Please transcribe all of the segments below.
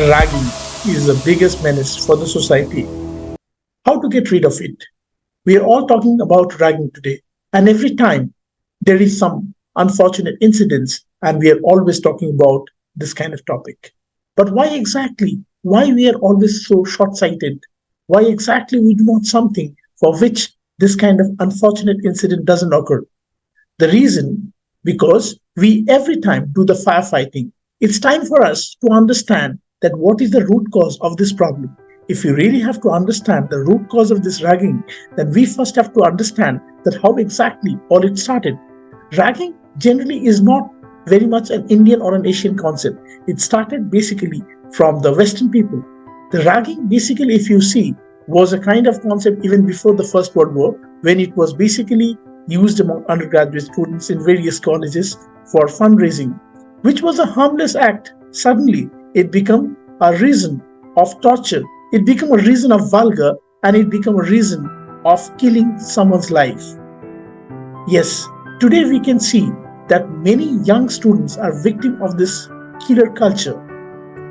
Ragging is the biggest menace for the society. How to get rid of it? We are all talking about ragging today, and every time there is some unfortunate incidents, and we are always talking about this kind of topic. But why exactly? Why we are always so short-sighted? Why exactly we do not something for which this kind of unfortunate incident doesn't occur? The reason, because we every time do the firefighting. It's time for us to understand that what is the root cause of this problem. If we really have to understand the root cause of this ragging, then we first have to understand that how exactly all it started. Ragging generally is not very much an Indian or an Asian concept. It started basically from the Western people. The ragging, basically, if you see, was a kind of concept even before the First World War, when it was basically used among undergraduate students in various colleges for fundraising, which was a harmless act. Suddenly, it became a reason of torture. It became a reason of vulgar, and it became a reason of killing someone's life. Yes, today we can see that many young students are victim of this killer culture.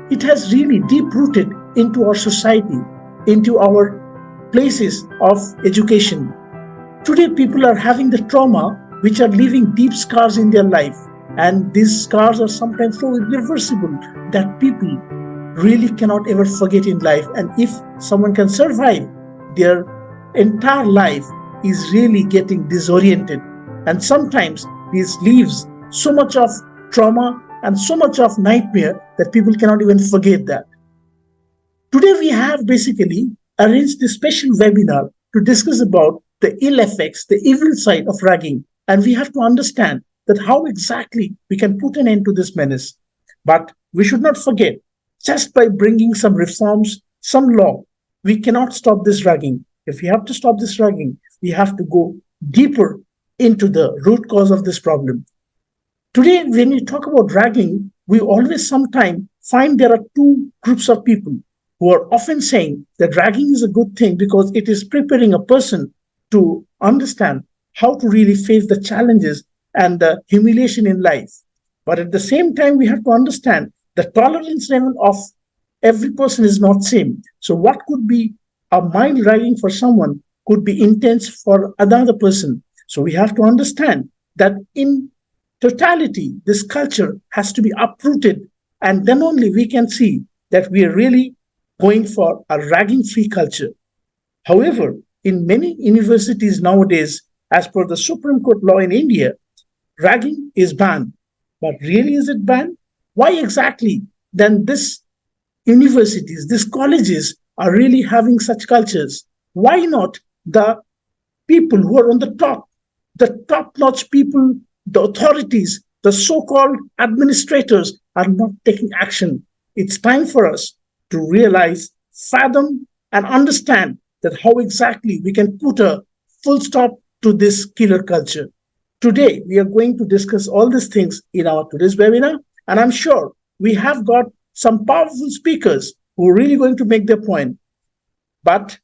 It has really deep rooted into our society, into our places of education. Today, people are having the trauma which are leaving deep scars in their life, and these scars are sometimes so irreversible that people really cannot ever forget in life. And if someone can survive, their entire life is really getting disoriented. And sometimes this leaves so much of trauma and so much of nightmare that people cannot even forget that. Today we have basically arranged this special webinar to discuss about the ill effects, the evil side of ragging, and we have to understand that how exactly we can put an end to this menace. But we should not forget, just by bringing some reforms, some law, we cannot stop this ragging. If we have to stop this ragging, we have to go deeper into the root cause of this problem. Today, when we talk about ragging, we always sometimes find there are two groups of people who are often saying that ragging is a good thing because it is preparing a person to understand how to really face the challenges and the humiliation in life. But at the same time, we have to understand the tolerance level of every person is not same. So what could be a mild ragging for someone could be intense for another person. So we have to understand that in totality, this culture has to be uprooted, and then only we can see that we are really going for a ragging free culture. However, in many universities nowadays, as per the Supreme Court law in India, ragging is banned. But really, is it banned? Why exactly then this universities, these colleges are really having such cultures? Why not the people who are on the top notch people, the authorities, the so called administrators are not taking action? It's time for us to realize, fathom, and understand that how exactly we can put a full stop to this killer culture. Today, we are going to discuss all these things in our today's webinar, and I'm sure we have got some powerful speakers who are really going to make their point. But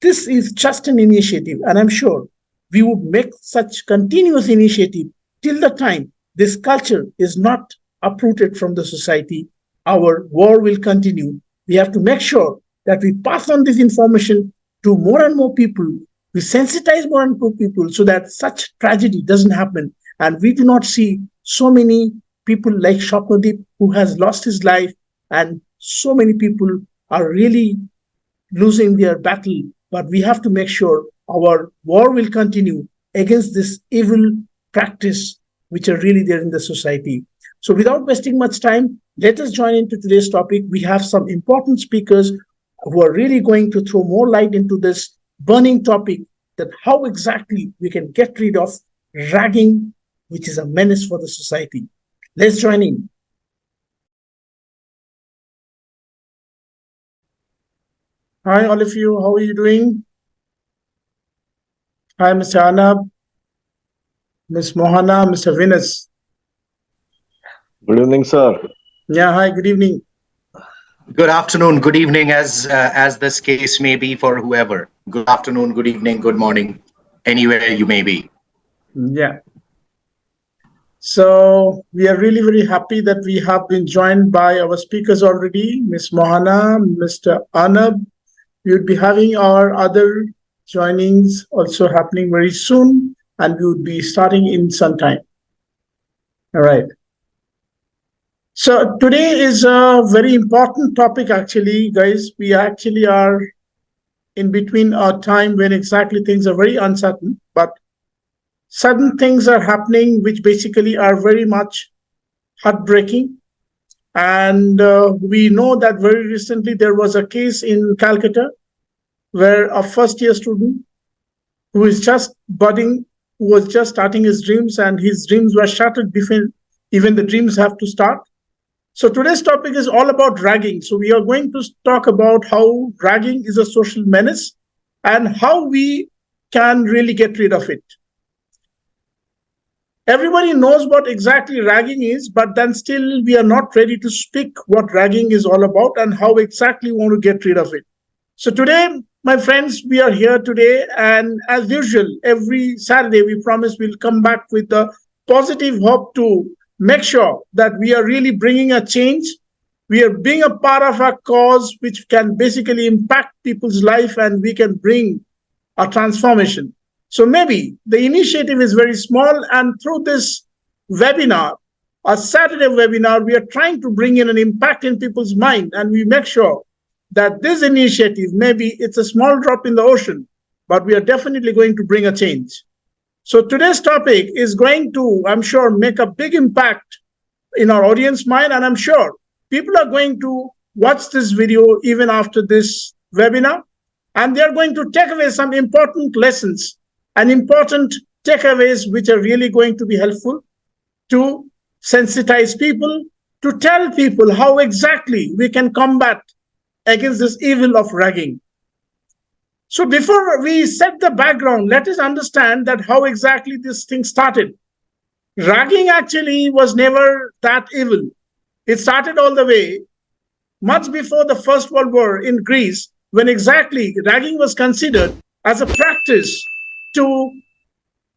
this is just an initiative, and I'm sure we would make such continuous initiative till the time this culture is not uprooted from the society. Our war will continue. We have to make sure that we pass on this information to more and more people. We sensitize more and more people so that such tragedy doesn't happen, and we do not see so many people like Swapnodeep who has lost his life, and so many people are really losing their battle. But we have to make sure our war will continue against this evil practice which are really there in the society. So without wasting much time, let us join into today's topic. We have some important speakers who are really going to throw more light into this burning topic, that how exactly we can get rid of ragging, which is a menace for the society. Let's join in. Hi, all of you. How are you doing? Hi, Mr. Anab, Ms. Mohana, Mr. Venus. Good evening, sir. Yeah, hi, good evening. Good afternoon, good evening, as this case may be for whoever. Good afternoon, good evening, good morning, anywhere you may be. Yeah. So we are really very happy that we have been joined by our speakers already, Miss Mohana, Mr. Anab. We would be having our other joinings also happening very soon, and we would be starting in some time. All right. So today is a very important topic, actually, guys. We actually are in between a time when exactly things are very uncertain, but sudden things are happening which basically are very much heartbreaking. And we know that very recently there was a case in Calcutta where a first year student who is just budding, who was just starting his dreams, and his dreams were shattered before even the dreams have to start. So today's topic is all about ragging. So we are going to talk about how ragging is a social menace and how we can really get rid of it. Everybody knows what exactly ragging is, but then still we are not ready to speak what ragging is all about and how exactly we want to get rid of it. So today, my friends, we are here today, and as usual, every Saturday we promise we'll come back with the positive hope to make sure that we are really bringing a change. We are being a part of a cause which can basically impact people's life, and we can bring a transformation. So maybe the initiative is very small, and through this webinar, a Saturday webinar, we are trying to bring in an impact in people's mind, and we make sure that this initiative, maybe it's a small drop in the ocean, but we are definitely going to bring a change. So today's topic is going to, I'm sure, make a big impact in our audience mind, and I'm sure people are going to watch this video even after this webinar, and they're going to take away some important lessons and important takeaways which are really going to be helpful to sensitize people, to tell people how exactly we can combat against this evil of ragging. So before we set the background, let us understand that how exactly this thing started. Ragging actually was never that evil. It started all the way much before the First World War in Greece, when exactly ragging was considered as a practice to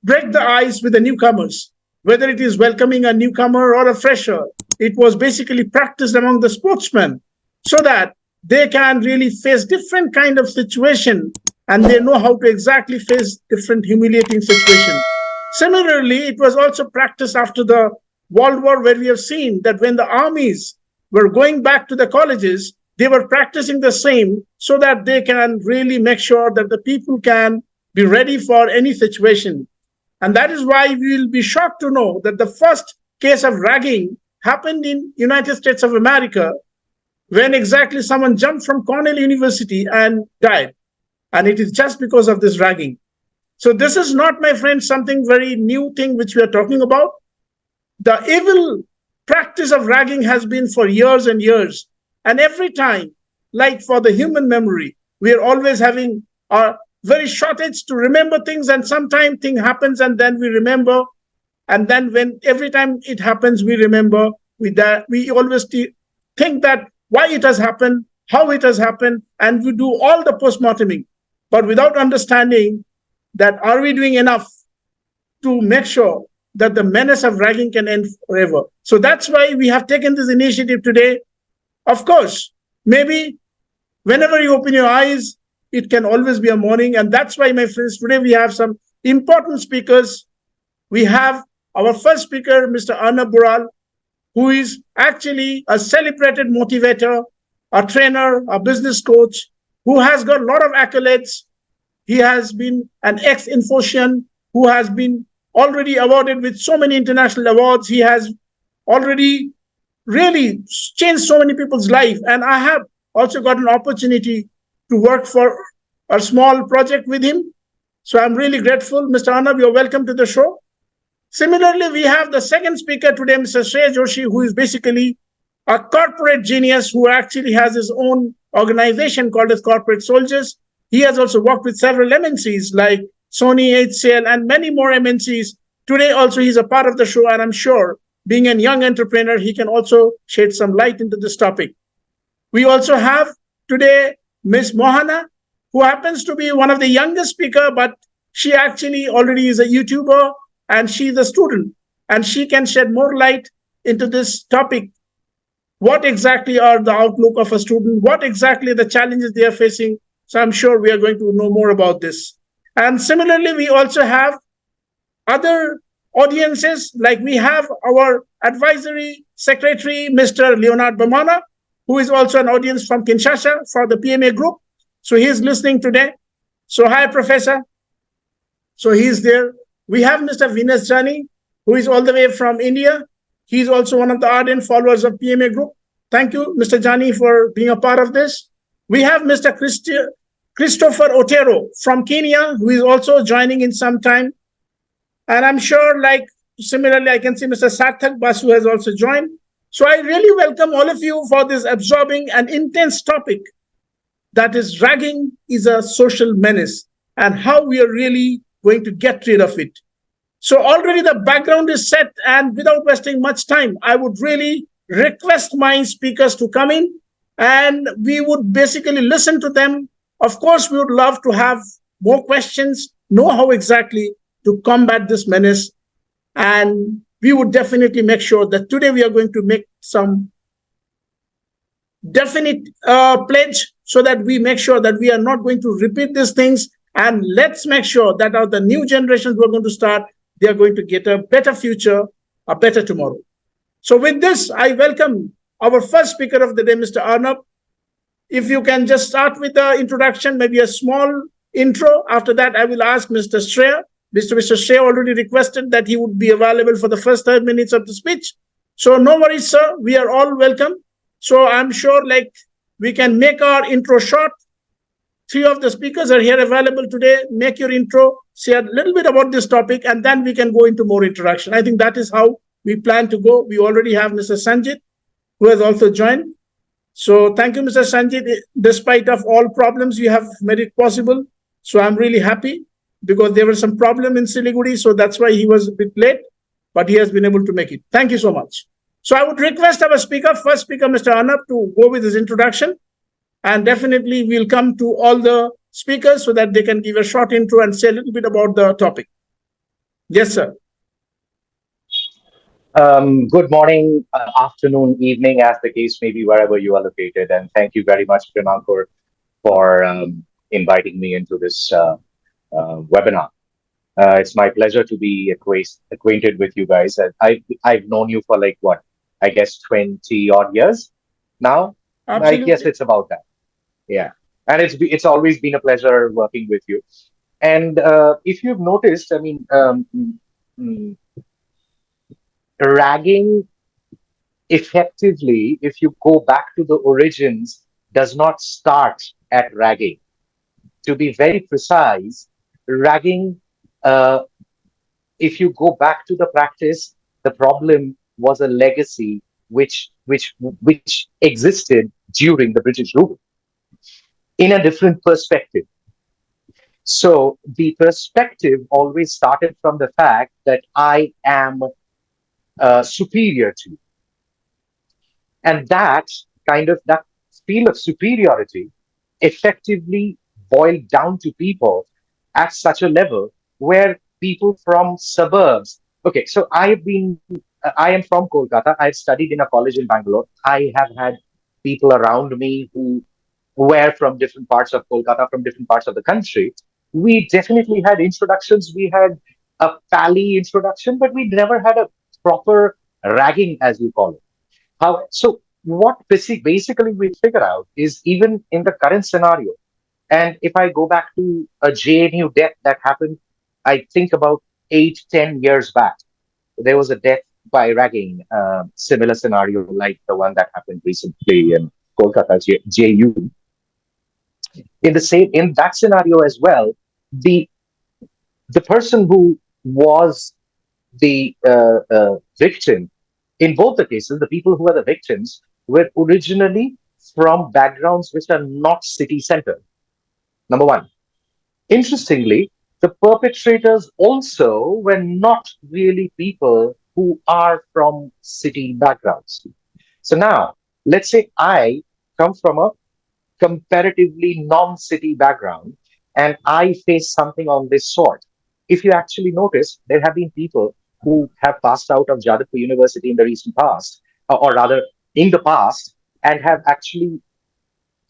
break the ice with the newcomers, whether it is welcoming a newcomer or a fresher. It was basically practiced among the sportsmen so that they can really face different kind of situation, and they know how to exactly face different humiliating situation. Similarly, it was also practiced after the World War, where we have seen that when the armies were going back to the colleges, they were practicing the same so that they can really make sure that the people can be ready for any situation. And that is why we will be shocked to know that the first case of ragging happened in United States of America, when exactly someone jumped from Cornell University and died. And it is just because of this ragging. So this is not, my friends, something very new thing which we are talking about. The evil practice of ragging has been for years and years. And every time, like for the human memory, we are always having a very shortage to remember things, and sometimes thing happens and then we remember. And then when every time it happens, we remember. We always think that why it has happened, how it has happened, and we do all the post-morteming, but without understanding that are we doing enough to make sure that the menace of ragging can end forever. So that's why we have taken this initiative today. Of course, maybe whenever you open your eyes, it can always be a morning. And that's why, my friends, today we have some important speakers. We have our first speaker, Mr. Anna Bural, who is actually a celebrated motivator, a trainer, a business coach, who has got a lot of accolades. He has been an ex-Infosian who has been already awarded with so many international awards. He has already really changed so many people's life. And I have also got an opportunity to work for a small project with him. So I'm really grateful. Mr. Arnab, you're welcome to the show. Similarly, we have the second speaker today, Mr. Shrey Joshi, who is basically a corporate genius who actually has his own organization called as Corporate Soldiers. He has also worked with several MNCs like Sony, HCL, and many more MNCs. Today also he's a part of the show, and I'm sure being a young entrepreneur, he can also shed some light into this topic. We also have today Ms. Mohana, who happens to be one of the youngest speaker, but she actually already is a YouTuber, and she's a student and she can shed more light into this topic. What exactly are the outlook of a student? What exactly the challenges they are facing? So I'm sure we are going to know more about this. And similarly, we also have other audiences, like we have our advisory secretary, Mr. Leonard Bamana, who is also an audience from Kinshasa for the PMA group. So he is listening today. So hi, Professor. So he is there. We have Mr. Venus Jani, who is all the way from India. He is also one of the ardent followers of PMA Group. Thank you, Mr. Jani, for being a part of this. We have Mr. Christopher Otero from Kenya, who is also joining in some time. And I'm sure, like, similarly, I can see Mr. Sarthak Basu has also joined. So I really welcome all of you for this absorbing and intense topic, that is, ragging is a social menace and how we are really going to get rid of it. So already the background is set, and without wasting much time, I would really request my speakers to come in and we would basically listen to them. Of course, we would love to have more questions, know how exactly to combat this menace, and we would definitely make sure that today we are going to make some definite pledge, so that we make sure that we are not going to repeat these things, and let's make sure that the new generations who are going to start, they are going to get a better future, a better tomorrow. So with this, I welcome our first speaker of the day, Mr. Arnab. If you can just start with the introduction, maybe a small intro. After that, I will ask Mr. Shreya. Mr. Shreya already requested that he would be available for the first 30 minutes of the speech. So no worries, sir. We are all welcome. So I'm sure, like, we can make our intro short. Three of the speakers are here available today. Make your intro, say a little bit about this topic, and then we can go into more introduction. I think that is how we plan to go. We already have Mr. Sanjit, who has also joined. So thank you, Mr. Sanjit. Despite of all problems, you have made it possible. So I'm really happy, because there was some problem in Siliguri, so that's why he was a bit late, but he has been able to make it. Thank you so much. So I would request our speaker, first speaker, Mr. Arnab, to go with his introduction, and definitely we'll come to all the speakers so that they can give a short intro and say a little bit about the topic. Yes, sir. Good morning, afternoon, evening, as the case may be, wherever you are located. And thank you very much, Primankar, for inviting me into this webinar. It's my pleasure to be acquainted with you guys. I've known you for like what, I guess 20 odd years now. I guess Absolutely. it's about that. Yeah, and it's always been a pleasure working with you. And if you've noticed, I mean, mm, ragging effectively, if you go back to the origins, does not start at ragging. To be very precise, ragging, uh, if you go back to the practice, the problem was a legacy which existed during the British rule in a different perspective. So the perspective always started from the fact that I am superior to you. And that that feel of superiority effectively boiled down to people at such a level where people from suburbs. Okay, so I am from Kolkata. I've studied in a college in Bangalore. I have had people around me who were from different parts of Kolkata, from different parts of the country. We definitely had introductions. We had a pally introduction, but we never had a proper ragging, as we call it. How so? What basically we figure out is, even in the current scenario, and if I go back to a JNU death that happened, I think about 8, 10 years back, there was a death by ragging, similar scenario like the one that happened recently in Kolkata JU. In that scenario as well, the the person who was the victim, in both the cases, the people who are the victims were originally from backgrounds which are not city centered. Number one. Interestingly, the perpetrators also were not really people who are from city backgrounds. So now, let's say I come from a comparatively non-city background and I face something on this sort. If you actually notice, there have been people who have passed out of Jadavpur University in the recent past, or rather in the past, and have actually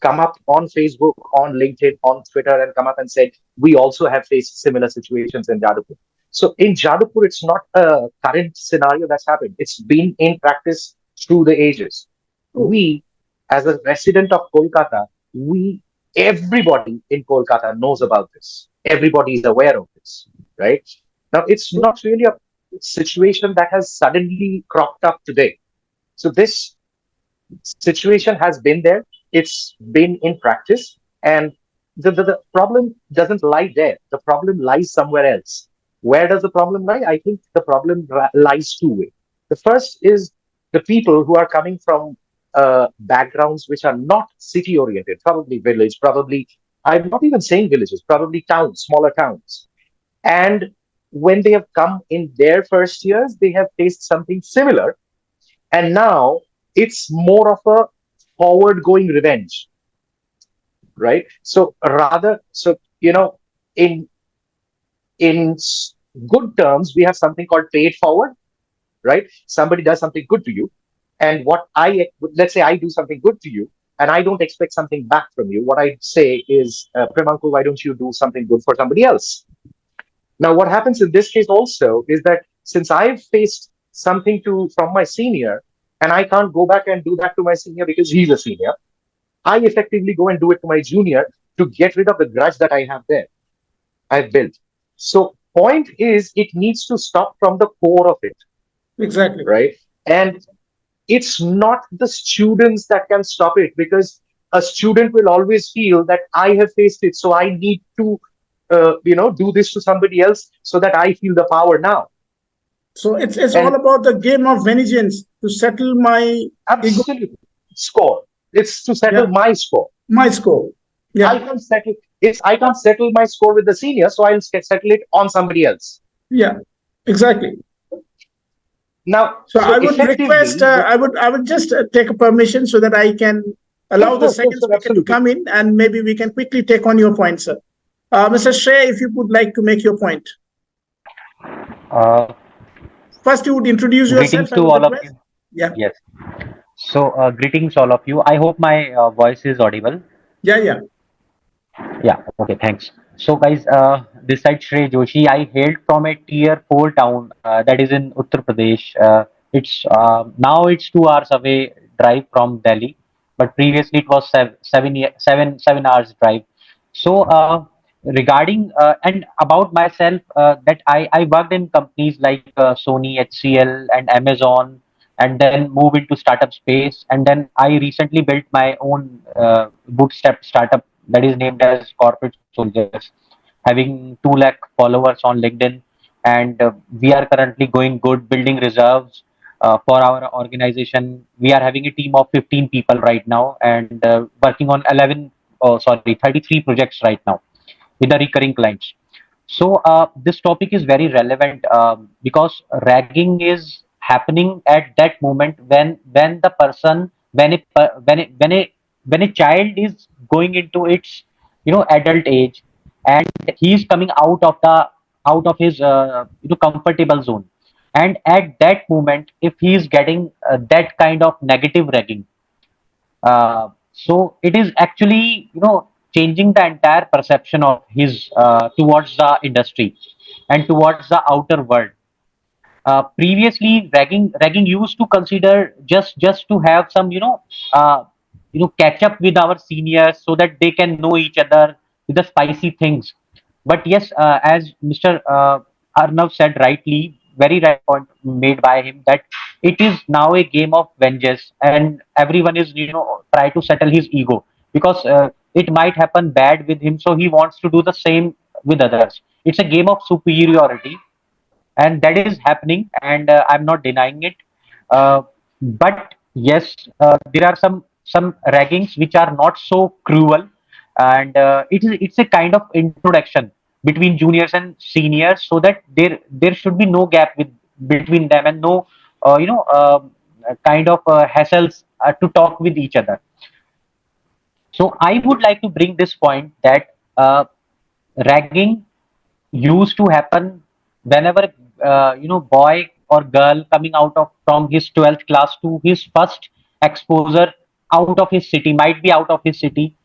come up on Facebook, on LinkedIn, on Twitter, and come up and said, we also have faced similar situations in Jadavpur. So in Jadavpur, it's not a current scenario that's happened. It's been in practice through the ages. Oh, We, as a resident of Kolkata, we, everybody in Kolkata knows about this. Everybody is aware of this, right? Now, it's so not really a situation that has suddenly cropped up today. So this situation has been there, it's been in practice, and the problem doesn't lie there. The problem lies somewhere else. Where does the problem lie? I think the problem lies two ways. The first is the people who are coming from backgrounds which are not city oriented, probably village, probably, I'm not even saying villages, probably towns, smaller towns. And when they have come in their first years, they have faced something similar, and now it's more of a forward going revenge, right? So rather, so in in good terms, we have something called paid forward, right? Somebody does something good to you, and what I, let's say I do something good to you, and I don't expect something back from you. What I say is, Premanku, why don't you do something good for somebody else? Now, what happens in this case also is that since I've faced something to from my senior, and I can't go back and do that to my senior because he's a senior, I effectively go and do it to my junior to get rid of the grudge that I have there, I've built. So, point is, it needs to stop from the core of it, exactly. right? And it's not the students that can stop it, because a student will always feel that I have faced it, so I need to do this to somebody else so that I feel the power now. So it's all And about the game of vengeance to settle my ego. absolutely, score, it's to settle Yeah, my score. my score. I Yeah, can't settle it's I can't settle my score with the senior, so I'll settle it on somebody else. yeah, exactly. Now, So so I would request, effectively, I would just take a permission so that I can sure, allow the sure, sure, second sure, speaker to absolutely. come in, and maybe we can quickly take on your point, sir. Mr. Shrey, if you would like to make your point. Uh, First, you would introduce yourself, Greetings I to would all of request. you. Yeah, Yes. So, greetings all of you. I hope my voice is audible. yeah, yeah. Yeah. Okay. Thanks. So, guys, this side Shrey Joshi. I hailed from a tier 4 town that is in Uttar Pradesh. It's now it's 2 hours away drive from Delhi, but previously it was 7 hours drive. So, regarding and about myself, that I worked in companies like Sony, HCL, and Amazon, and then move into startup space. And then I recently built my own bootstrap startup that is named as Corporate Soldiers, having 2 lakh followers on LinkedIn. And we are currently going good, building reserves for our organization. We are having a team of 15 people right now, and working on 33 projects right now with the recurring clients. So this topic is very relevant because ragging is happening at that moment when the person when a per- when a child is going into its adult age, and he is coming out of his comfortable zone, and at that moment if he is getting that kind of negative ragging, so it is actually changing the entire perception of his towards the industry and towards the outer world. Previously, ragging used to consider just to have some catch up with our seniors so that they can know each other with the spicy things. But yes, as Mr. Arnav said rightly, very right point made by him, that it is now a game of vengeance, and everyone is try to settle his ego, because it might happen bad with him, so he wants to do the same with others. It's a game of superiority, and that is happening, and I'm not denying it. But yes, there are some raggings which are not so cruel, and it's a kind of introduction between juniors and seniors, so that there should be no gap between them, and no kind of hassles to talk with each other. So I would like to bring this point that ragging used to happen whenever boy or girl coming out of from his 12th class to his first exposure out of his city, might be out of his city,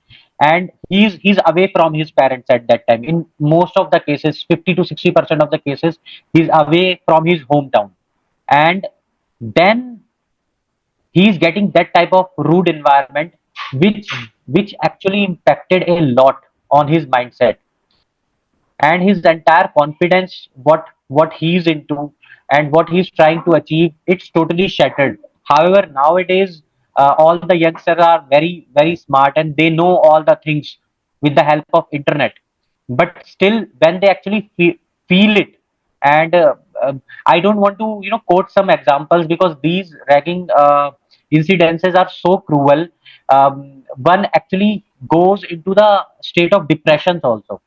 and he's away from his parents at that time. In most of the cases, 50 to 60% of the cases, he's away from his hometown, and then he's getting that type of rude environment, which actually impacted a lot on his mindset and his entire confidence, what he's into and what he's trying to achieve. It's totally shattered. However, nowadays, all the youngsters are very smart and they know all the things with the help of internet, but still when they actually feel it, and I don't want to quote some examples because these ragging incidences are so cruel. One actually goes into the state of depressions also.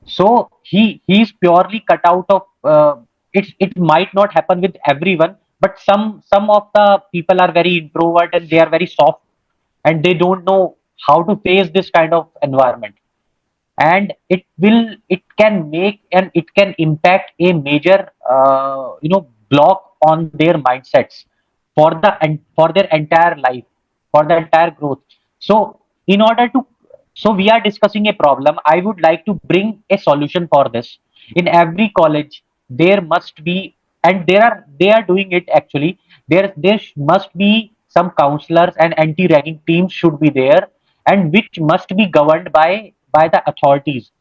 So he's purely cut out of it might not happen with everyone, but some of the people are very introvert and they are very soft and they don't know how to face this kind of environment, and it can make and it can impact a major block on their mindsets for their entire life, for the entire growth. So in order to so we are discussing a problem. I would like to bring a solution for this. In every college there must be, and they are doing it actually, must be some counselors and anti ragging teams should be there, and which must be governed by the authorities.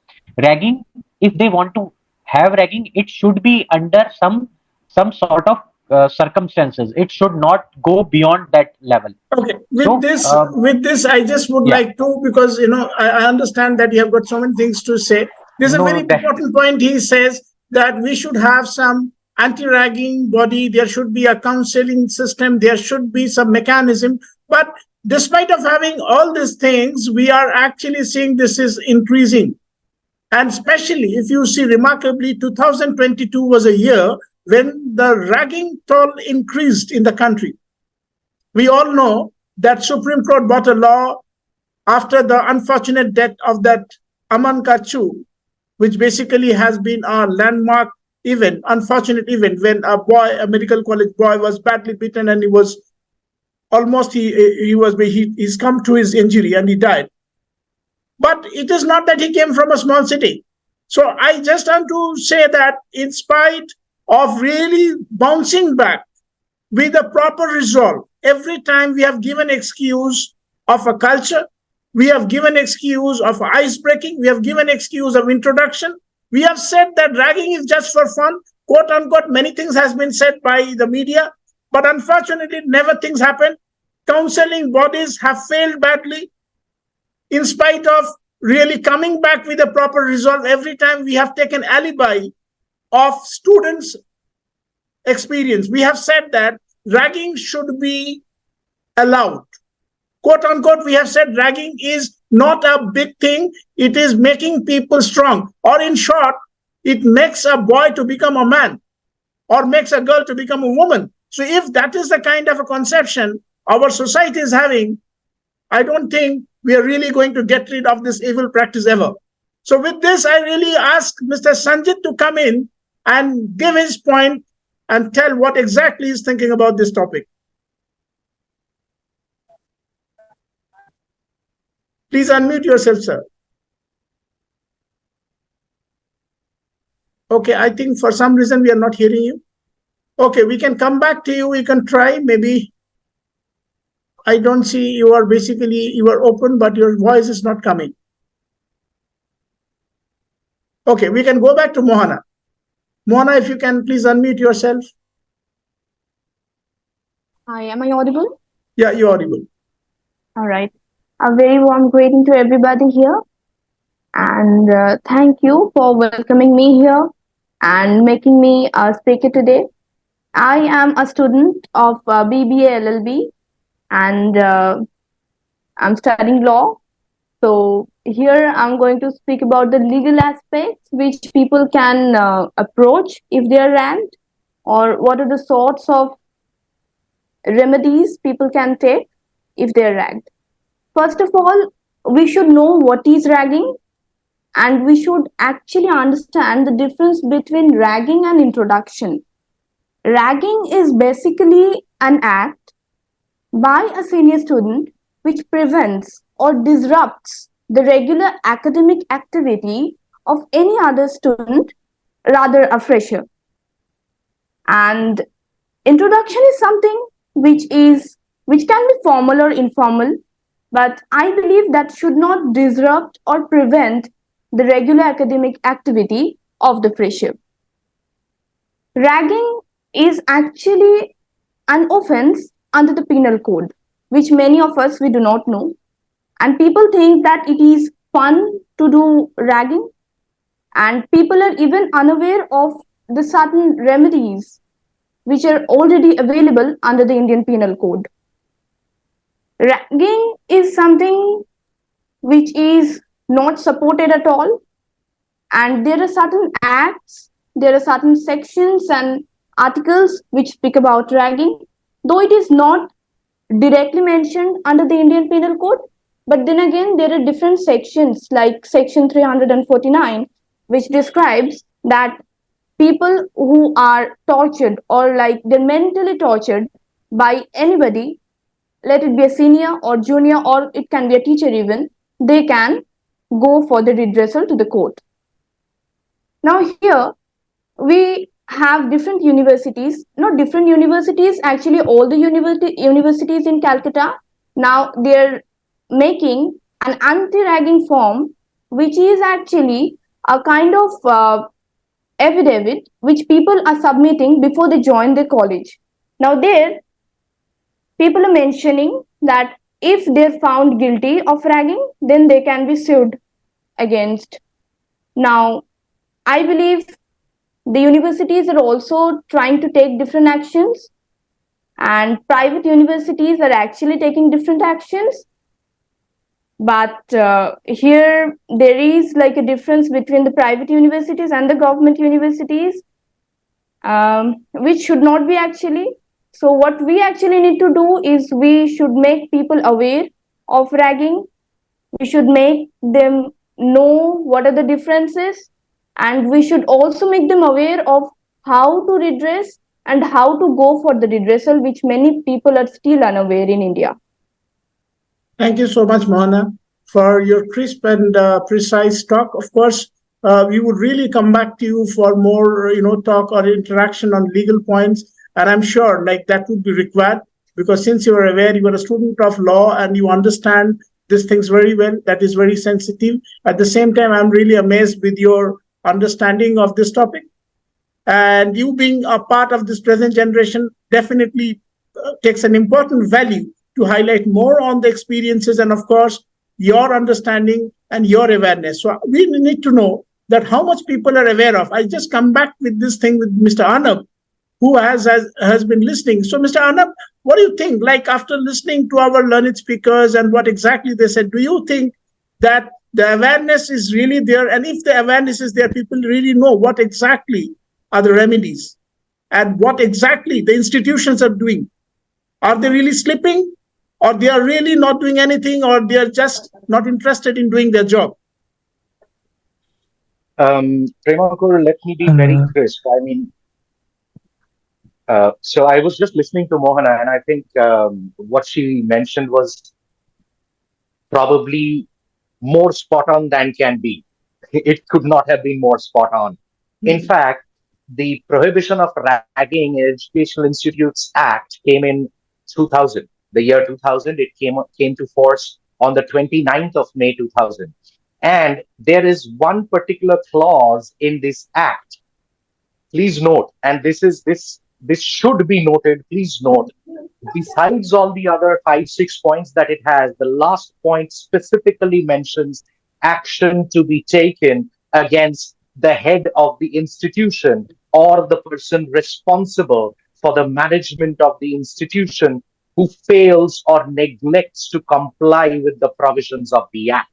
Ragging, if they want to have ragging, it should be under some sort of circumstances. It should not go beyond that level. Okay, So with this, I just would yeah, like to, because I understand that you have got so many things to say. There's a no, very important point. He says that we should have some anti-ragging body. There should be a counseling system. There should be some mechanism. But despite of having all these things, we are actually seeing this is increasing. And especially if you see remarkably, 2022 was a year when the ragging toll increased in the country. We all know that Supreme Court brought a law after the unfortunate death of that Aman Kachu, which basically has been a landmark event, unfortunate event, when a boy, a medical college boy, was badly beaten and he was almost he's come to his injury and he died. But it is not that he came from a small city. So I just want to say that in spite of really bouncing back with a proper resolve, every time we have given excuse of a culture, we have given excuse of ice breaking, we have given excuse of introduction, we have said that ragging is just for fun, quote unquote. Many things has been said by the media, but unfortunately never things happen. Counseling bodies have failed badly in spite of really coming back with a proper resolve. Every time we have taken alibi of students experience, we have said that ragging should be allowed, quote unquote. We have said ragging is not a big thing, it is making people strong, or in short, it makes a boy to become a man or makes a girl to become a woman. So if that is the kind of a conception our society is having, I don't think we are really going to get rid of this evil practice ever. So with this, I really ask Mr. Sanjit to come in and give his point and tell what exactly he's thinking about this topic. Please unmute yourself, sir. Okay, I think for some reason we are not hearing you. Okay, we can come back to you. We can try, maybe. I don't see you are open, but your voice is not coming. Okay, we can go back to Mohana. Mohana, if you can please unmute yourself. Hi, am I audible? Yeah, you're audible. All right. A very warm greeting to everybody here. And thank you for welcoming me here and making me a speaker today. I am a student of BBA LLB and I'm studying law. So here I'm going to speak about the legal aspects which people can approach if they are ranked, or what are the sorts of remedies people can take if they are ragged. First of all, we should know what is ragging. and we should actually understand the difference between ragging and introduction. Ragging is basically an act by a senior student which prevents or disrupts the regular academic activity of any other student, rather a fresher. And introduction is something which can be formal or informal, but I believe that should not disrupt or prevent the regular academic activity of the fresher. Ragging is actually an offense under the penal code, which many of us we do not know. And people think that it is fun to do ragging, and people are even unaware of the certain remedies which are already available under the Indian Penal Code. Ragging is something which is not supported at all, and there are certain acts, there are certain sections and articles which speak about ragging, though it is not directly mentioned under the Indian Penal Code. But then again, there are different sections like Section 349, which describes that people who are tortured or like they're mentally tortured by anybody, let it be a senior or junior or it can be a teacher even, they can go for the redressal to the court. Now, here we have different universities, not different universities, actually, all the universities in Calcutta now they're making an anti ragging form, which is actually a kind of affidavit which people are submitting before they join the college. Now, there people are mentioning that if they're found guilty of ragging, then they can be sued against. Now, I believe the universities are also trying to take different actions, and private universities are actually taking different actions. But here there is like a difference between the private universities and the government universities, which should not be actually. So what we actually need to do is we should make people aware of ragging. We should make them know what are the differences, and we should also make them aware of how to redress and how to go for the redressal, which many people are still unaware in India. Thank you so much, Mohana, for your crisp and precise talk. Of course, we would really come back to you for more, talk or interaction on legal points, and I'm sure like that would be required because since you are aware, you are a student of law and you understand these things very well. That is very sensitive. At the same time, I'm really amazed with your understanding of this topic, and you being a part of this present generation definitely takes an important value to highlight more on the experiences and of course your understanding and your awareness. So we need to know that how much people are aware of. I just come back with this thing with Mr. Anab, who has been listening. So Mr. Anab, what do you think, like after listening to our learned speakers and what exactly they said, do you think that the awareness is really there, and if the awareness is there, people really know what exactly are the remedies and what exactly the institutions are doing? Are they really slipping, or they are really not doing anything, or they are just not interested in doing their job? Premakur, let me be very crisp. I mean, so I was just listening to Mohana, and I think what she mentioned was probably more spot on than can be. It could not have been more spot on. In fact, the Prohibition of Ragging in Educational Institutes Act came in 2000. The year 2000, it came to force on the 29th of May 2000. And there is one particular clause in this act. Please note, and this should be noted, please note, besides all the other 5, 6 points that it has, the last point specifically mentions action to be taken against the head of the institution or the person responsible for the management of the institution who fails or neglects to comply with the provisions of the act.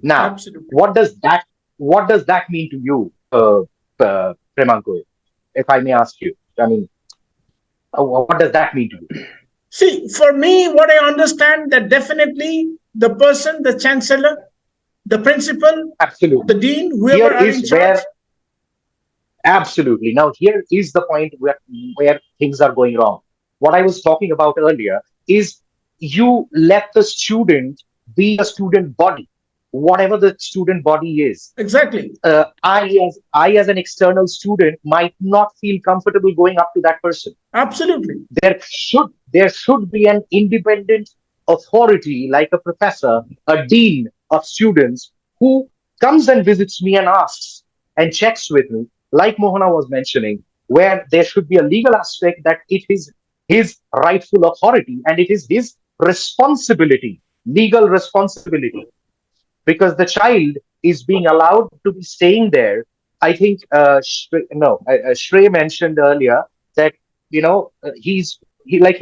Now, Absolutely. what does that mean to you, Premankur? If I may ask you, I mean, what does that mean to you? See, for me, what I understand that definitely the person, the chancellor, the principal, Absolutely. the dean, whoever Here are in is charge. where Absolutely. Now, here is the point where things are going wrong. What I was talking about earlier is you let the student be a student body, whatever the student body is. Exactly. I as an external student might not feel comfortable going up to that person. Absolutely. There should be an independent authority like a professor, a dean of students who comes and visits me and asks and checks with me, like Mohana was mentioning, where there should be a legal aspect that it is his rightful authority and it is his responsibility, legal responsibility, because the child is being allowed to be staying there. I think Shrey mentioned earlier that he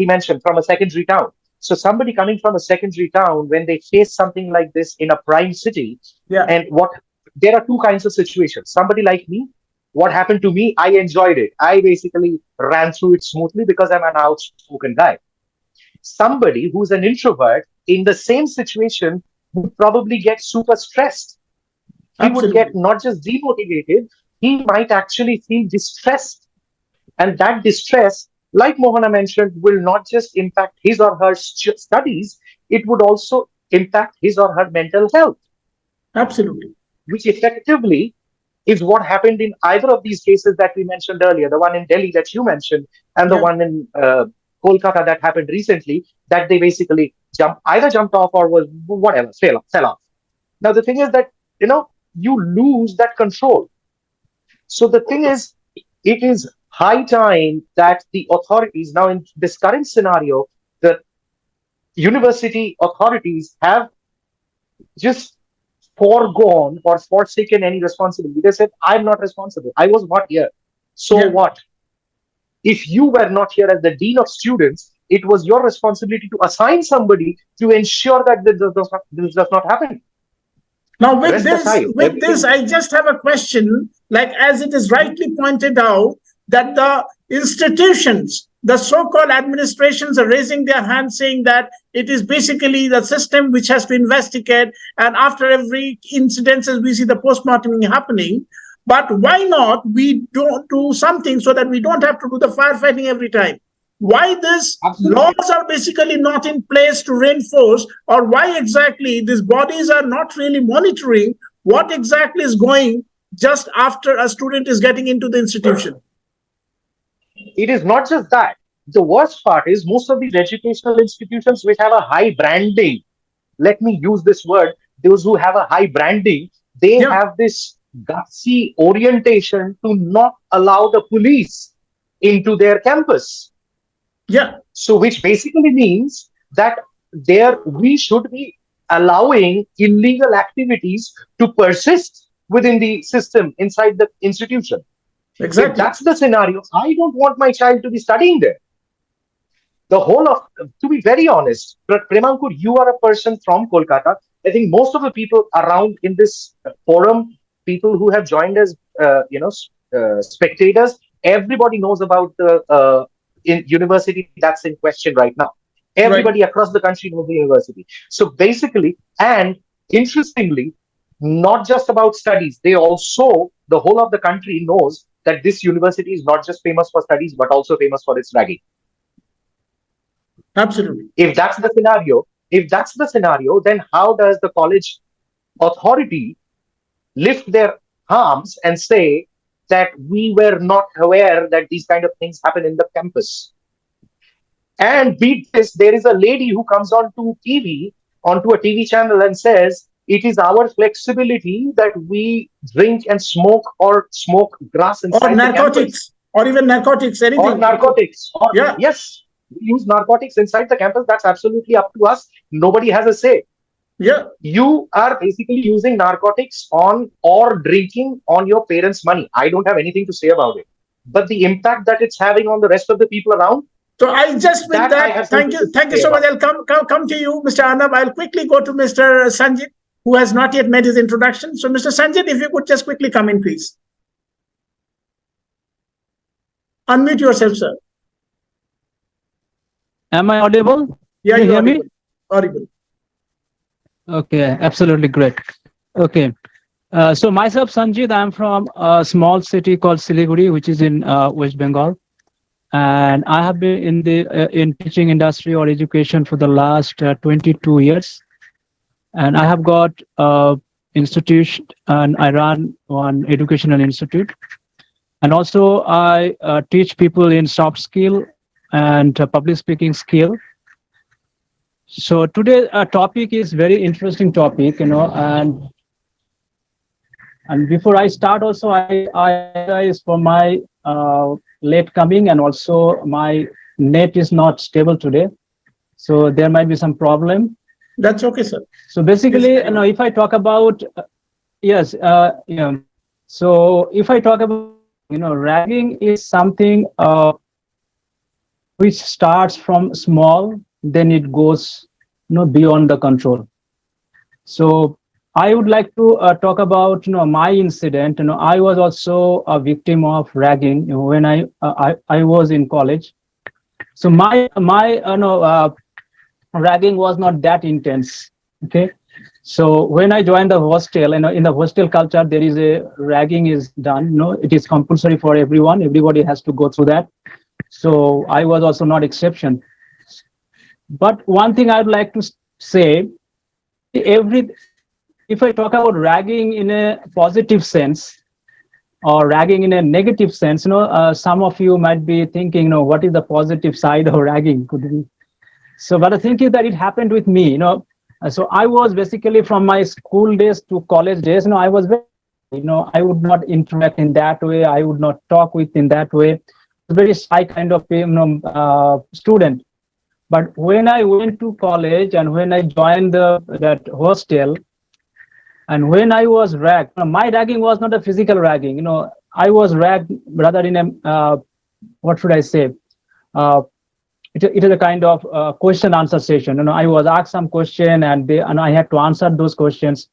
mentioned from a secondary town. So somebody coming from a secondary town, when they face something like this in a prime city, Yeah. and what there are two kinds of situations. Somebody like me, what happened to me, I enjoyed it. I basically ran through it smoothly because I'm an outspoken guy. Somebody who's an introvert in the same situation would probably get super stressed. He would Absolutely. get not just demotivated, he might actually feel distressed. And that distress, like Mohana mentioned, will not just impact his or her studies, it would also impact his or her mental health, Absolutely. which effectively is what happened in either of these cases that we mentioned earlier, the one in Delhi that you mentioned, and the Yeah. one in Kolkata that happened recently, that they basically either jumped off or was whatever, fell off. Now, the thing is that, you lose that control. So the thing is, it is high time that the authorities, now in this current scenario, the university authorities have just foregone or forsaken any responsibility. They said, I'm not responsible. I was not here. So Yeah. what? If you were not here as the dean of students, it was your responsibility to assign somebody to ensure that this does not happen. Now, Rest aside, with this, everything. I just have a question. Like, as it is rightly pointed out, that the institutions, the so-called administrations, are raising their hands, saying that it is basically the system which has to investigate. And after every incident, as we see the postmortem happening, but why not we don't do something so that we don't have to do the firefighting every time? Why these Absolutely. laws are basically not in place to reinforce, or why exactly these bodies are not really monitoring what exactly is going just after a student is getting into the institution? It is not just that. The worst part is most of these educational institutions which have a high branding, let me use this word, those who have a high branding, they Yeah. have this gutsy orientation to not allow the police into their campus. Yeah. So, which basically means that there we should be allowing illegal activities to persist within the system inside the institution. If Exactly. that's the scenario, I don't want my child to be studying there. The whole of, to be very honest, Premankur, you are a person from Kolkata. I think most of the people around in this forum, people who have joined as, spectators, everybody knows about the university that's in question right now. Right. Everybody across the country knows the university. So basically, and interestingly, not just about studies, the whole of the country knows that this university is not just famous for studies, but also famous for its ragging. Absolutely. If that's the scenario, then how does the college authority lift their arms and say that we were not aware that these kind of things happen in the campus? And beat this, there is a lady who comes onto a TV channel and says, it is our flexibility that we drink and smoke or smoke grass Or inside the campus. narcotics, or even narcotics, Or anything. narcotics. Or Yeah. yes, we use narcotics inside the campus. That's absolutely up to us. Nobody has a say. Yeah. You are basically using narcotics on or drinking on your parents' money. I don't have anything to say about it. But the impact that it's having on the rest of the people around, So I just with that I that, have something to thank you say so much. about. I'll come to you, Mr. Arnab. I'll quickly go to Mr. Sanjit, who has not yet made his introduction. So, Mr. Sanjit, if you could just quickly come in, please. Unmute yourself, sir. Am I audible? Yeah, Can you you're hear me? audible. Audible. Okay, absolutely great. Okay. So myself, Sanjit, I'm from a small city called Siliguri, which is in West Bengal, and I have been in the in teaching industry or education for the last 22 years, and I have got institution, and I run one educational institute, and also I teach people in soft skill and public speaking skill. So today, topic is very interesting topic, and before I start, also I apologize for my late coming, and also my net is not stable today, so there might be some problem. That's okay, sir. So Please basically, carry on. if I talk about yes, yeah. So if I talk about ragging, ragging is something which starts from small, then it goes beyond the control. So I would like to talk about my incident. I was also a victim of ragging when I was in college. So my ragging was not that intense. Okay. So when I joined the hostel, in the hostel culture, there is a ragging is done. It is compulsory for everyone. Everybody has to go through that. So I was also not exception. But one thing I'd like to say, every if I talk about ragging in a positive sense or ragging in a negative sense, some of you might be thinking, what is the positive side of ragging? Could be. So, but the thing is that it happened with me, So I was basically from my school days to college days, I was very, I would not interact in that way. I would not talk with in that way. Very shy kind of, student. But when I went to college and when I joined that hostel, and when I was ragged, my ragging was not a physical ragging. I was ragged rather in a what should I say? Uh, it is a kind of question answer session. I was asked some question and I had to answer those questions.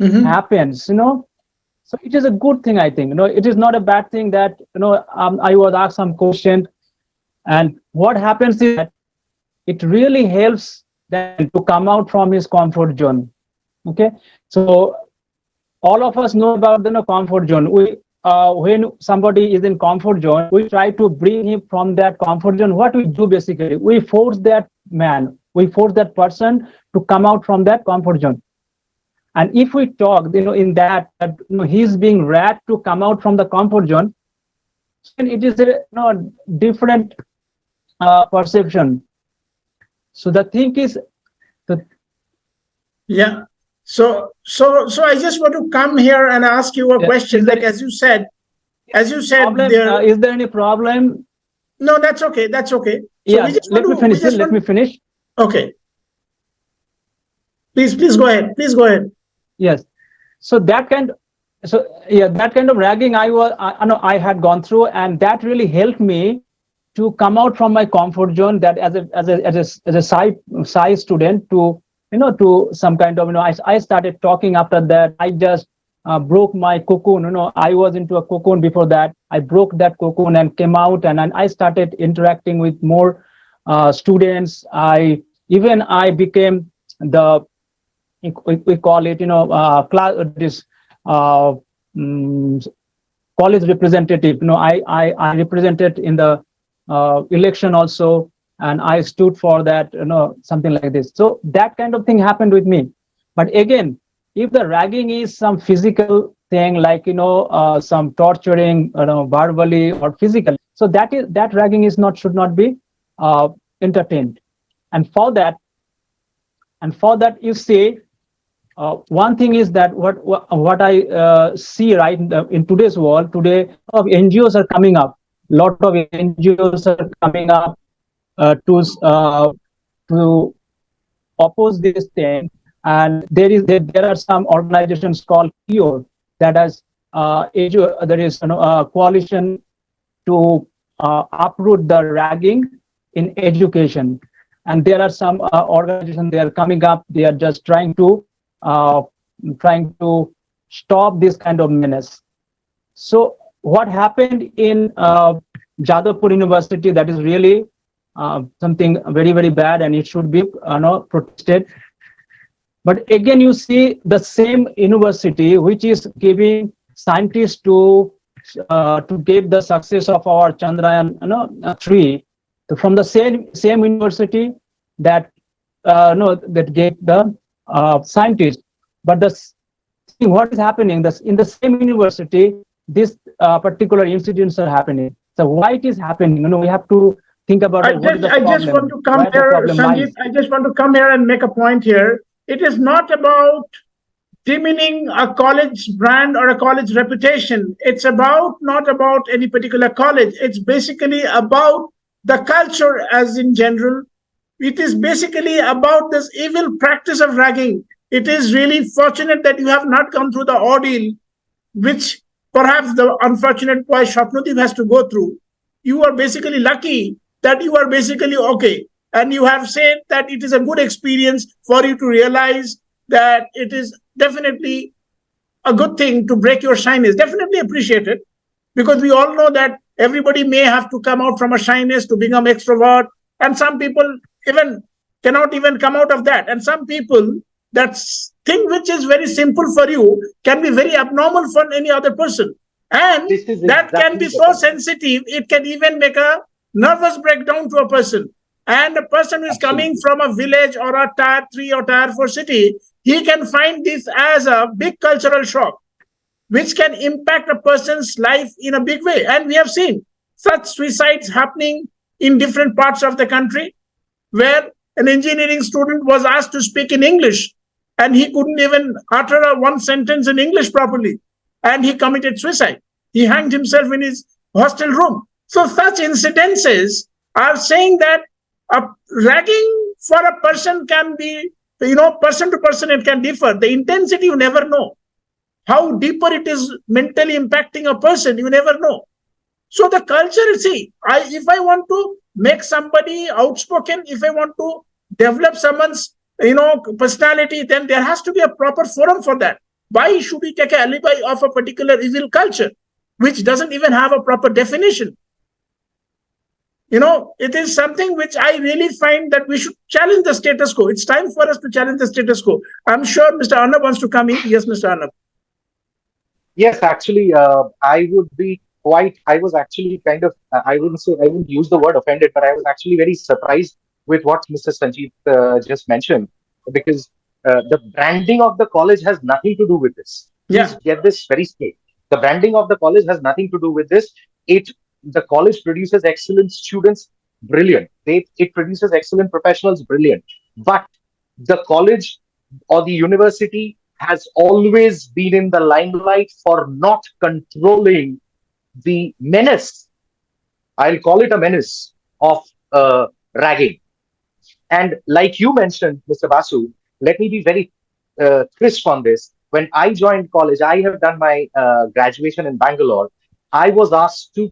Mhm. Happens, So it is a good thing, I think. It is not a bad thing that I was asked some question, and what happens is that it really helps them to come out from his comfort zone. Okay, so all of us know about the comfort zone. We when somebody is in comfort zone, we try to bring him from that comfort zone. What we do basically, we force that man, we force that person to come out from that comfort zone. And if we talk, in that he's being racked to come out from the comfort zone, then it is a different perception. So the thing is, the Yeah. So I just want to come here and ask you a question. is Like there as you said problem? there. Is there any problem? No, that's okay. That's okay. So Yeah, we just want let me to. We finish. just Let want. me finish. Okay. Please go ahead. Please go ahead. Yes. So that kind, so yeah, that kind of ragging I know I had gone through, and that really helped me to come out from my comfort zone. That as a shy student to to some kind of I started talking after that. I just broke my cocoon. I was into a cocoon before that. I broke that cocoon and came out, and I started interacting with more students. I became the we call it class this uh, um, college representative. I represented in the election also, and I stood for that, something like this. So that kind of thing happened with me. But again, if the ragging is some physical thing, like some torturing, verbally or physically, so that ragging is not should not be entertained. And for that you see, one thing is that what I see right in today's world today, a lot of NGOs are coming up. Lot of NGOs are coming up to oppose this thing, and there are some organizations called Cure that has there is a coalition to uproot the ragging in education. And there are some organizations, they are coming up, they are just uh, trying to stop this kind of menace. So what happened in Jadavpur University, that is really something very, very bad, and it should be protested. But again, you see the same university which is giving scientists to give the success of our Chandrayaan, 3, from the same university that no that gave the scientists. But what is happening? This in the same university, this particular incidents are happening. So why it is happening? We have to think about what is the I just want problem, to come where the here, problem Sandeep. lies. I just want to come here and make a point here. It is not about demeaning a college brand or a college reputation. It's about not about any particular college. It's basically about the culture as in general. It is basically about this evil practice of ragging. It is really fortunate that you have not gone through the ordeal which perhaps the unfortunate boy Swapnodeep has to go through. You are basically lucky that you are basically okay. And you have said that it is a good experience for you to realize that it is definitely a good thing to break your shyness. Definitely appreciate it because we all know that everybody may have to come out from a shyness to become extrovert. And some people even cannot even come out of that. And some people, that thing which is very simple for you can be very abnormal for any other person. And This is that can exactly be the so point. sensitive, it can even make a nervous breakdown to a person. And a person who is coming Absolutely. from a village or a tier 3 or tier 4 city, he can find this as a big cultural shock which can impact a person's life in a big way. And we have seen such suicides happening in different parts of the country where an engineering student was asked to speak in English and he couldn't even utter one sentence in English properly. And he committed suicide. He hanged himself in his hostel room. So, such incidences are saying that a ragging for a person can be, person to person, it can differ. The intensity you never know how deeper it is mentally impacting a person, you never know. So the culture, see, if I want to make somebody outspoken, if I want to develop someone's personality, then there has to be a proper forum for that. Why should we take a alibi of a particular evil culture which doesn't even have a proper definition? It is something which I really find that we should challenge the status quo. It's time for us to challenge the status quo. I'm sure Mr. Arnab wants to come in. Yes, Mr. Arnab. Yes, actually, I would be I was actually kind of, I wouldn't use the word offended, but I was actually very surprised with what Mr. Sanjeev just mentioned, because the branding of the college has nothing to do with this. Please Yeah. get this very straight. The branding of the college has nothing to do with this. It, the college produces excellent students, brilliant. It produces excellent professionals, brilliant. But the college or the university has always been in the limelight for not controlling the menace. I'll call it a menace of ragging. And like you mentioned, Mr. Basu, let me be very crisp on this. When I joined college, I have done my graduation in Bangalore. I was asked to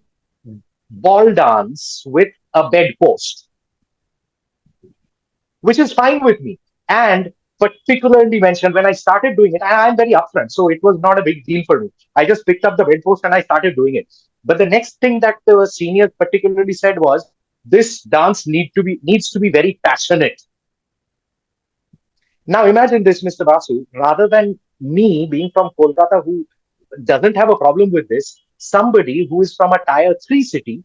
ball dance with a bedpost, which is fine with me. And particularly mentioned when I started doing it, and I'm very upfront, so it was not a big deal for me. I just picked up the bedpost and I started doing it. But the next thing that the senior particularly said was, this dance needs to be very passionate. Now imagine this, Mr. Basu, rather than me being from Kolkata who doesn't have a problem with this, somebody who is from a tier 3 city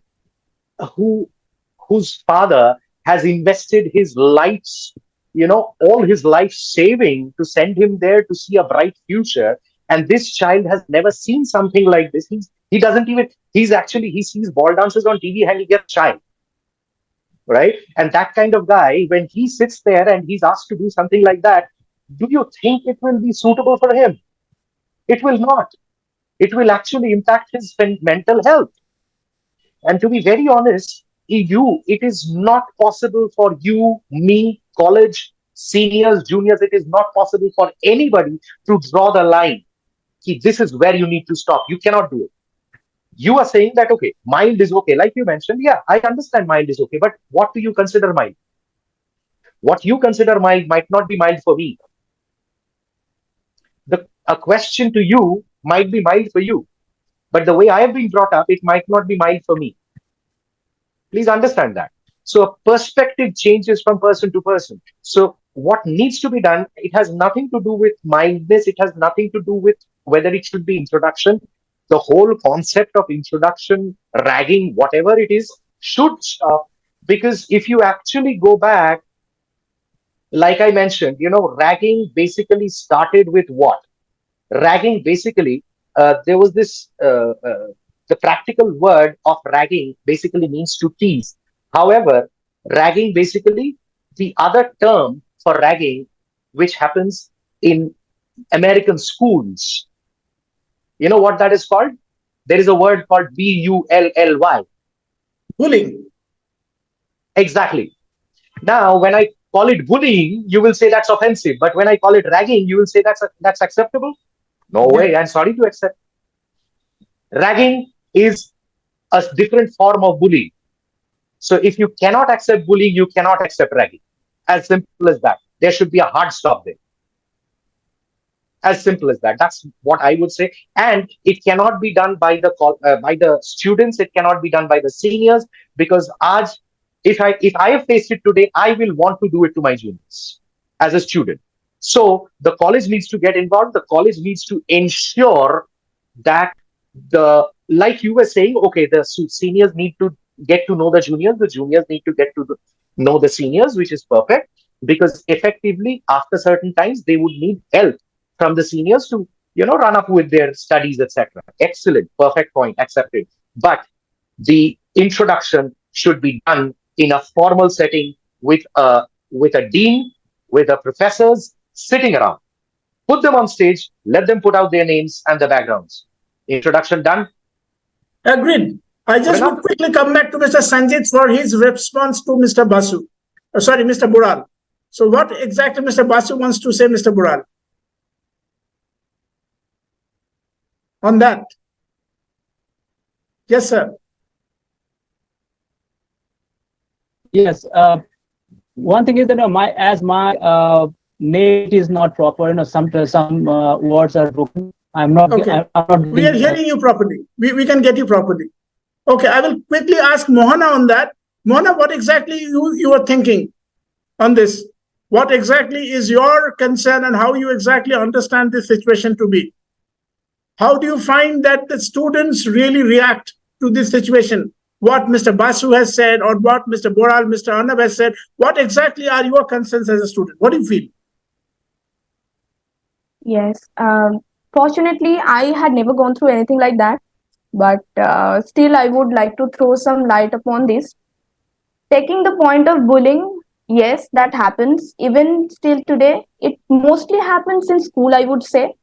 who whose father has invested his life's, all his life saving to send him there to see a bright future, and this child has never seen something like this. He doesn't even, he sees ball dances on TV and he gets shy, right? And that kind of guy, when he sits there and he's asked to do something like that, do you think it will be suitable for him? It will not. It will actually impact his mental health. And to be very honest, it is not possible for you, me, college, seniors, juniors, it is not possible for anybody to draw the line. This is where you need to stop. You cannot do it. You are saying that, okay, mild is okay. Like you mentioned, yeah, I understand mild is okay. But what do you consider mild? What you consider mild might not be mild for me. A question to you might be mild for you. But the way I have been brought up, it might not be mild for me. Please understand that. So perspective changes from person to person. So what needs to be done, it has nothing to do with mildness, it has nothing to do with whether it should be introduction. The whole concept of introduction, ragging, whatever it is, should stop. Because if you actually go back, like I mentioned, ragging basically started with what? Ragging basically, there was this, the practical word of ragging basically means to tease. However, ragging basically, the other term for ragging, which happens in American schools, you know what that is called? There is a word called bully. Bullying. Exactly. Now, when I call it bullying, you will say that's offensive. But when I call it ragging, you will say that's acceptable. No Yeah. way. I'm sorry to accept. Ragging is a different form of bullying. So if you cannot accept bullying, you cannot accept ragging. As simple as that. There should be a hard stop there. As simple as that. That's what I would say. And it cannot be done by the students. It cannot be done by the seniors, because if I have faced it today, I will want to do it to my juniors as a student. So the college needs to get involved. The college needs to ensure that, the like you were saying, okay, the seniors need to get to know the juniors need to get to know the seniors, which is perfect, because effectively after certain times they would need help from the seniors to run up with their studies, etc. Excellent, perfect point, accepted. But the introduction should be done in a formal setting, with a dean, with the professors sitting around. Put them on stage, let them put out their names and the backgrounds. Introduction done. Agreed. I Good just enough. would quickly come back to Mr. Sanjit for his response to Mr. Basu. Sorry, Mr. Bural. So, what exactly Mr. Basu wants to say, Mr. Bural, on that? Yes, sir. Yes. One thing is that my net is not proper. Some words are broken. Okay. I'm not We are getting. hearing you properly. We can get you properly. Okay, I will quickly ask Mohana on that. Mohana, what exactly you are thinking on this? What exactly is your concern and how you exactly understand this situation to be? How do you find that the students really react to this situation? What Mr. Basu has said or what Mr. Boral, Mr. Arnab has said, what exactly are your concerns as a student? What do you feel? Yes. Fortunately, I had never gone through anything like that, but still, I would like to throw some light upon this. Taking the point of bullying, yes, that happens. Even still today, it mostly happens in school, I would say.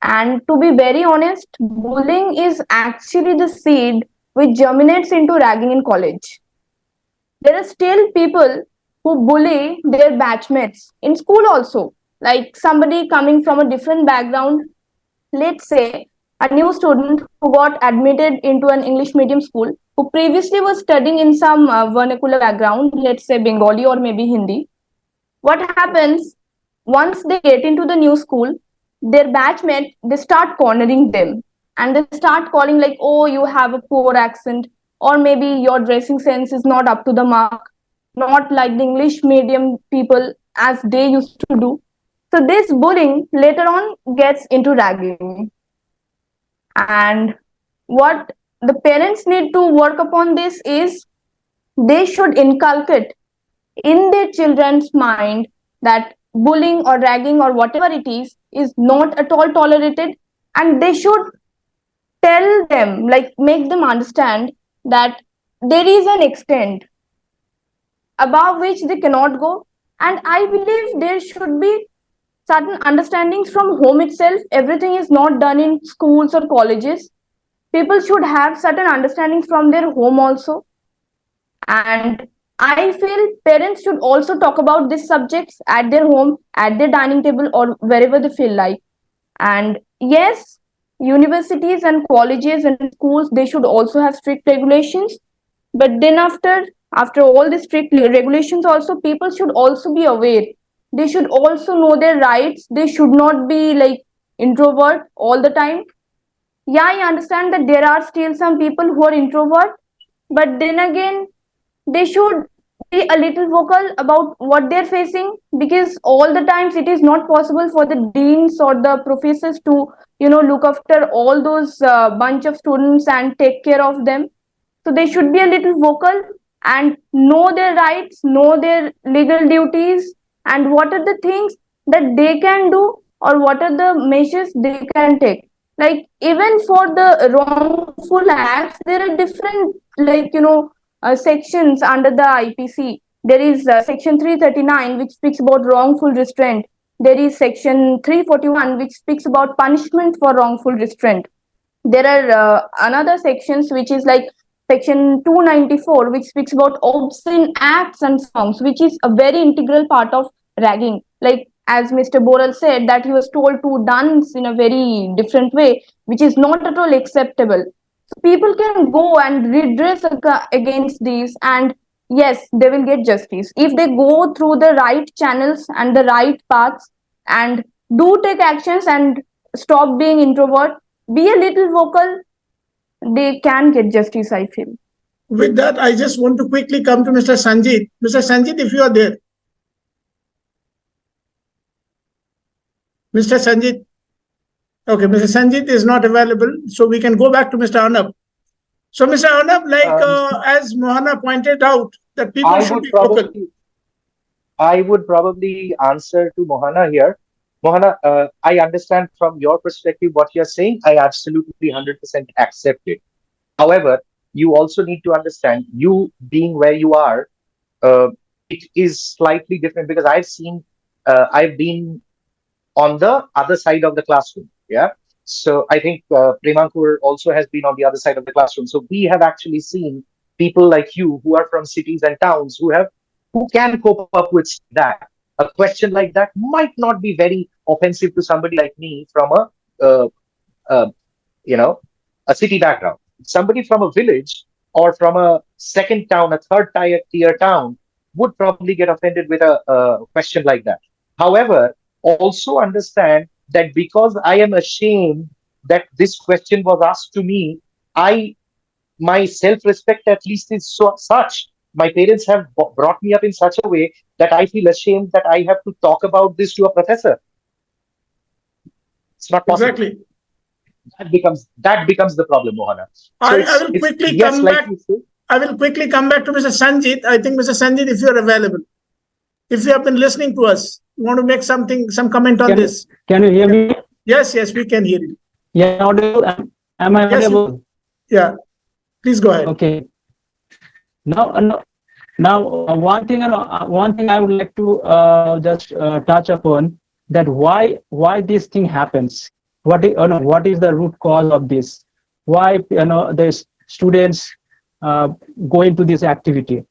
And to be very honest, bullying is actually the seed which germinates into ragging in college. There are still people who bully their batchmates in school also. Like somebody coming from a different background, let's say a new student who got admitted into an English medium school, who previously was studying in some vernacular background, let's say Bengali or maybe Hindi. What happens once they get into the new school, their batchmate, they start cornering them, and they start calling like, oh, you have a poor accent, or maybe your dressing sense is not up to the mark, not like the English medium people as they used to do. So this bullying later on gets into ragging. And what the parents need to work upon this is they should inculcate in their children's mind that bullying or ragging or whatever it is not at all tolerated, and they should tell them, like make them understand that there is an extent above which they cannot go. And I believe there should be certain understandings from home itself. Everything is not done in schools or colleges. People should have certain understandings from their home also. And I feel parents should also talk about these subjects at their home, at their dining table, or wherever they feel like. And yes, universities and colleges and schools, they should also have strict regulations. But then after all the strict regulations also, people should also be aware. They should also know their rights. They should not be like introvert all the time. Yeah, I understand that there are still some people who are introvert, but then again, they should be a little vocal about what they're facing, because all the times it is not possible for the deans or the professors to look after all those bunch of students and take care of them. So they should be a little vocal and know their rights, know their legal duties, and what are the things that they can do, or what are the measures they can take. Like even for the wrongful acts, there are different, sections under the IPC. There is section 339, which speaks about wrongful restraint. There is section 341, which speaks about punishment for wrongful restraint. There are another sections which is like section 294, which speaks about obscene acts and songs, which is a very integral part of ragging. Like as Mr. Boral said, that he was told to dance in a very different way, which is not at all acceptable. So people can go and redress against these, and yes, they will get justice if they go through the right channels and the right paths, and do take actions and stop being introvert, be a little vocal. They can get justice, I feel. With that, I just want to quickly come to Mr. Sanjit. Mr. Sanjit, if you are there. Mr. Sanjit. Okay, Mr. Sanjit is not available, so we can go back to Mr. Arnab. So, Mr. Arnab, as Mohana pointed out, that people I should would be vocal. probably answer to Mohana here. Mohana, I understand from your perspective what you're saying. I absolutely 100% accept it. However, you also need to understand, you being where you are, it is slightly different, because I've been on the other side of the classroom. Yeah. So I think Premankur also has been on the other side of the classroom. So we have actually seen people like you who are from cities and towns who can cope up with that. A question like that might not be very offensive to somebody like me from uh, uh, you know a city background. Somebody from a village or from a second town, a third tier town, would probably get offended with a question like that. However, also understand that because I am ashamed that this question was asked to me, I my self-respect at least is such. My parents have brought me up in such a way that I feel ashamed that I have to talk about this to a professor. It's not possible. Exactly. That becomes the problem, Mohana. So I will quickly yes, come like back. you say. I will quickly come back to Mr. Sanjit. I think, Mr. Sanjit, if you are available, if you have been listening to us, you want to make some comment on this? Can you hear me? Yes, we can hear you. Yeah, audible. Am I Yes, audible? yeah. Please go ahead. Okay. Now, one thing I would like to just touch upon, that why this thing happens. What is the root cause of this? Why the students go into this activity?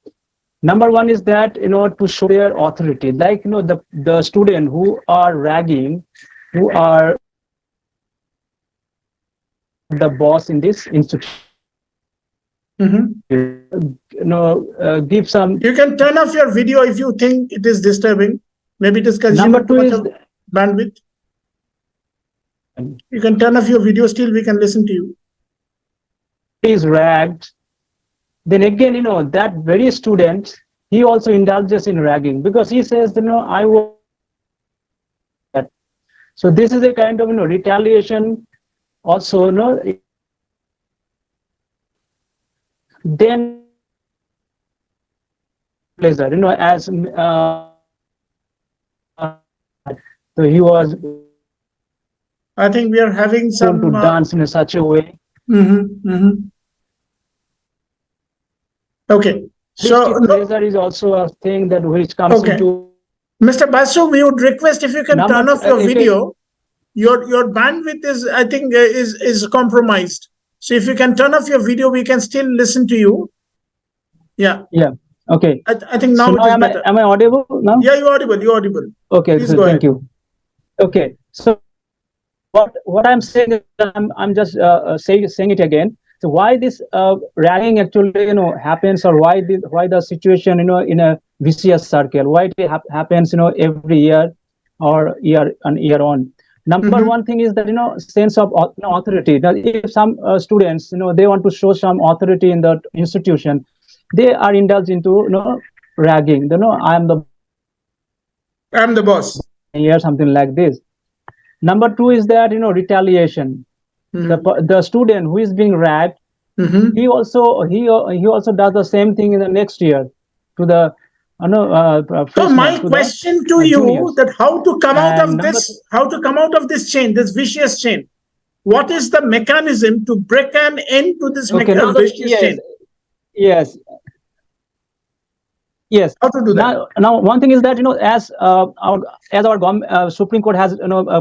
Number one is that to show their authority, like the student who are ragging, who are the boss in this institution. Give some. You can turn off your video if you think it is disturbing. Maybe it is consuming too much of bandwidth. You can turn off your video, still we can listen to you. Is ragged, then again, that very student, he also indulges in ragging, because he says, I will. So this is a kind of retaliation also, then pleasure, as so he was. I think we are having some to dance in such a way. Okay. So pleasure is also a thing that which comes into. Mr. Basu, we would request if you can turn off your video. Your bandwidth is, I think, is compromised. So if you can turn off your video, we can still listen to you. Yeah. Yeah. Okay. I think now, it is better. Am I audible now? Yeah, you're audible. You're audible. Okay. Please go ahead. Thank you. Okay. So what I'm saying is, I'm just saying it again. So why this ragging actually happens, or why the situation in a vicious circle, why it happens every year or year on. Number one thing is that sense of authority. Now, if some students they want to show some authority in the institution, they are indulged into ragging. I'm the I'm the boss. year, something like this. Number two is that retaliation. The student who is being ragged, he also does the same thing in the next year to the So freshmen, my to the question to you juniors. that how to come out And of number this, how to come out of this chain, this vicious chain? What is the mechanism to break an end to this okay, now vicious chain? yes, yes. How to do that? Now one thing is that as our Supreme Court has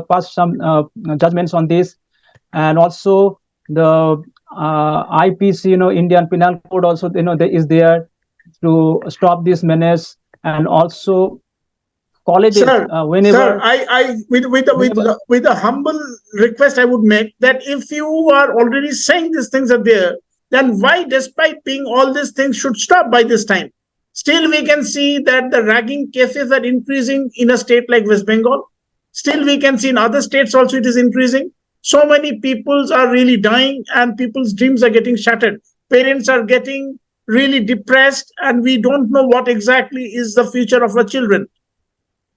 passed some judgments on this, and also the IPC, Indian Penal Code also is there to stop this menace, and also colleges Sir, whenever I with a humble request I would make that if you are already saying these things are there, then why, despite being all these things, should stop by this time? Still, we can see that the ragging cases are increasing in a state like West Bengal. Still, we can see in other states also it is increasing. So many peoples are really dying, and people's dreams are getting shattered. Parents are getting really depressed, and we don't know what exactly is the future of our children.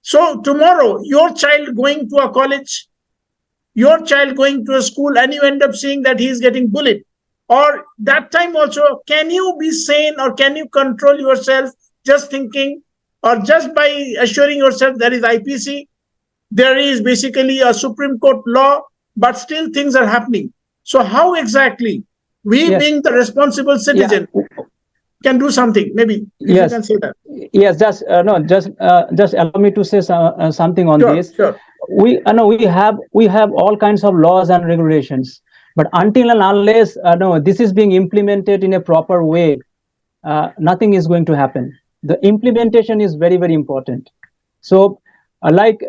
So tomorrow, your child going to a college, your child going to a school, and you end up seeing that he is getting bullied. Or that time also, can you be sane or can you control yourself just thinking or just by assuring yourself there is IPC, there is basically a Supreme Court law, but still things are happening. So how exactly we Yes. being the responsible citizen can do something? Maybe if you can say that. Yes, just allow me to say something on this. Sure. We have all kinds of laws and regulations, but until and unless this is being implemented in a proper way, nothing is going to happen. The implementation is very, very important. So like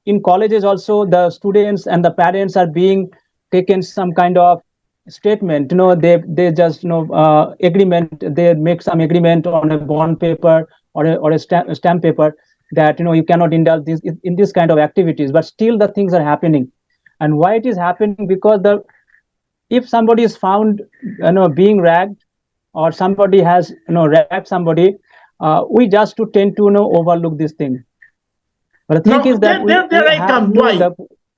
in colleges also, the students and the parents are being taken some kind of statement. They just agreement. They make some agreement on a bond paper or a stamp paper that you cannot indulge in this kind of activities. But still the things are happening. And why it is happening? Because if somebody is found being ragged, or somebody has ragged somebody, we just to tend to overlook this thing. But the thing is that there I come. Why?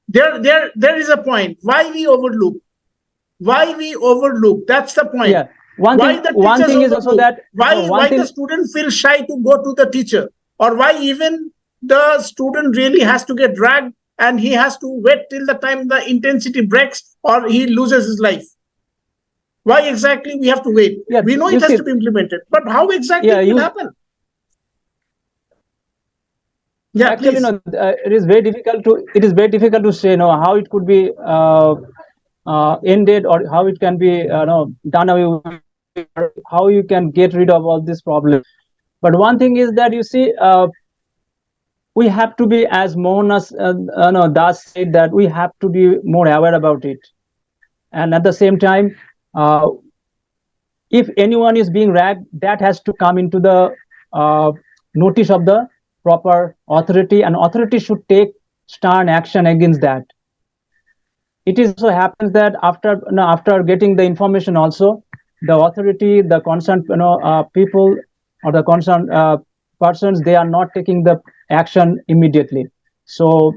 There is a point. Why we overlook? That's the point. Yeah. One thing is also that why the student feels shy to go to the teacher, or why even the student really has to get dragged and he has to wait till the time the intensity breaks or he loses his life. Why exactly we have to wait? Yeah, we know it has to be implemented, but how exactly it will happen? Yeah, actually, please. it is very difficult to say how it could be ended, or how it can be done away with, how you can get rid of all this problem. But one thing is that you see, we have to be, as Mohanas Das said, that we have to be more aware about it. And at the same time, if anyone is being ragged, that has to come into the notice of the proper authority, and authority should take stern action against that. It is also happens that after getting the information, also the authority, the concerned people or the concerned persons, they are not taking the action immediately. So,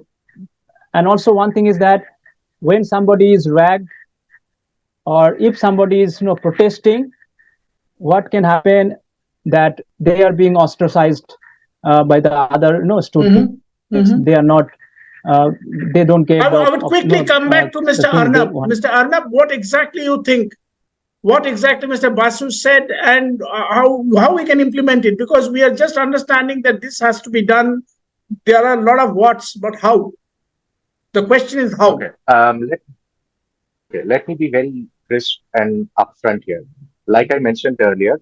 and also one thing is that when somebody is ragged, or if somebody is protesting, what can happen that they are being ostracized by the other students. They are not. They don't get. I would quickly come back to Mr. Arnab. Mr. Arnab, what exactly you think? What exactly Mr. Basu said, and how we can implement it? Because we are just understanding that this has to be done. There are a lot of what's, but how? The question is how. Okay. Let me be very crisp and upfront here. Like I mentioned earlier,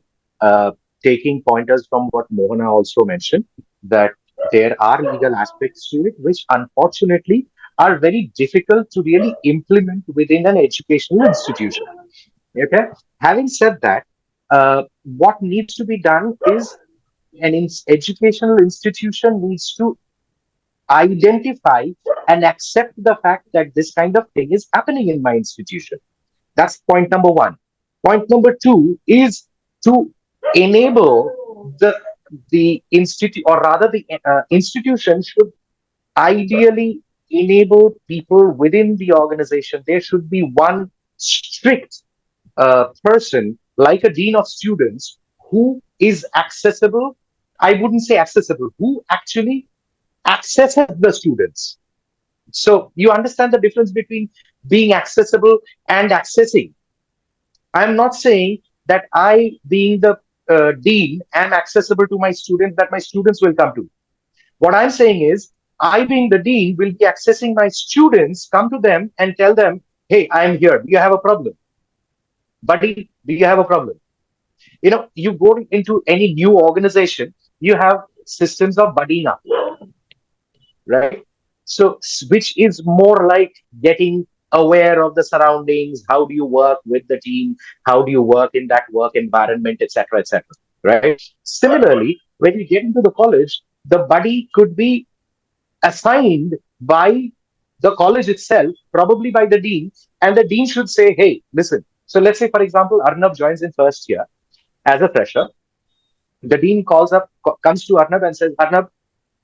taking pointers from what Mohana also mentioned, that there are legal aspects to it which unfortunately are very difficult to really implement within an educational institution. Okay. Having said that, what needs to be done is an educational institution needs to identify and accept the fact that this kind of thing is happening in my institution. That's point number one. Point number two is to enable the the institute, or rather the institution should ideally enable people within the organization. There should be one strict person like a dean of students who is accessible. I wouldn't say accessible, who actually accesses the students. So you understand the difference between being accessible and accessing. I'm not saying that I, being the dean, am accessible to my students, that my students will come to. What I'm saying is, I, being the dean, will be accessing my students, come to them and tell them, hey, I'm here. Do you have a problem? Buddy, do you have a problem? You go into any new organization, you have systems of buddying up, right? So, which is more like getting aware of the surroundings. How do you work with the team? How do you work in that work environment, etc., etc. Right? Similarly, when you get into the college, the buddy could be assigned by the college itself, probably by the dean, and the dean should say, "Hey, listen." So, let's say, for example, Arnab joins in first year as a fresher. The dean comes to Arnab and says, Arnab,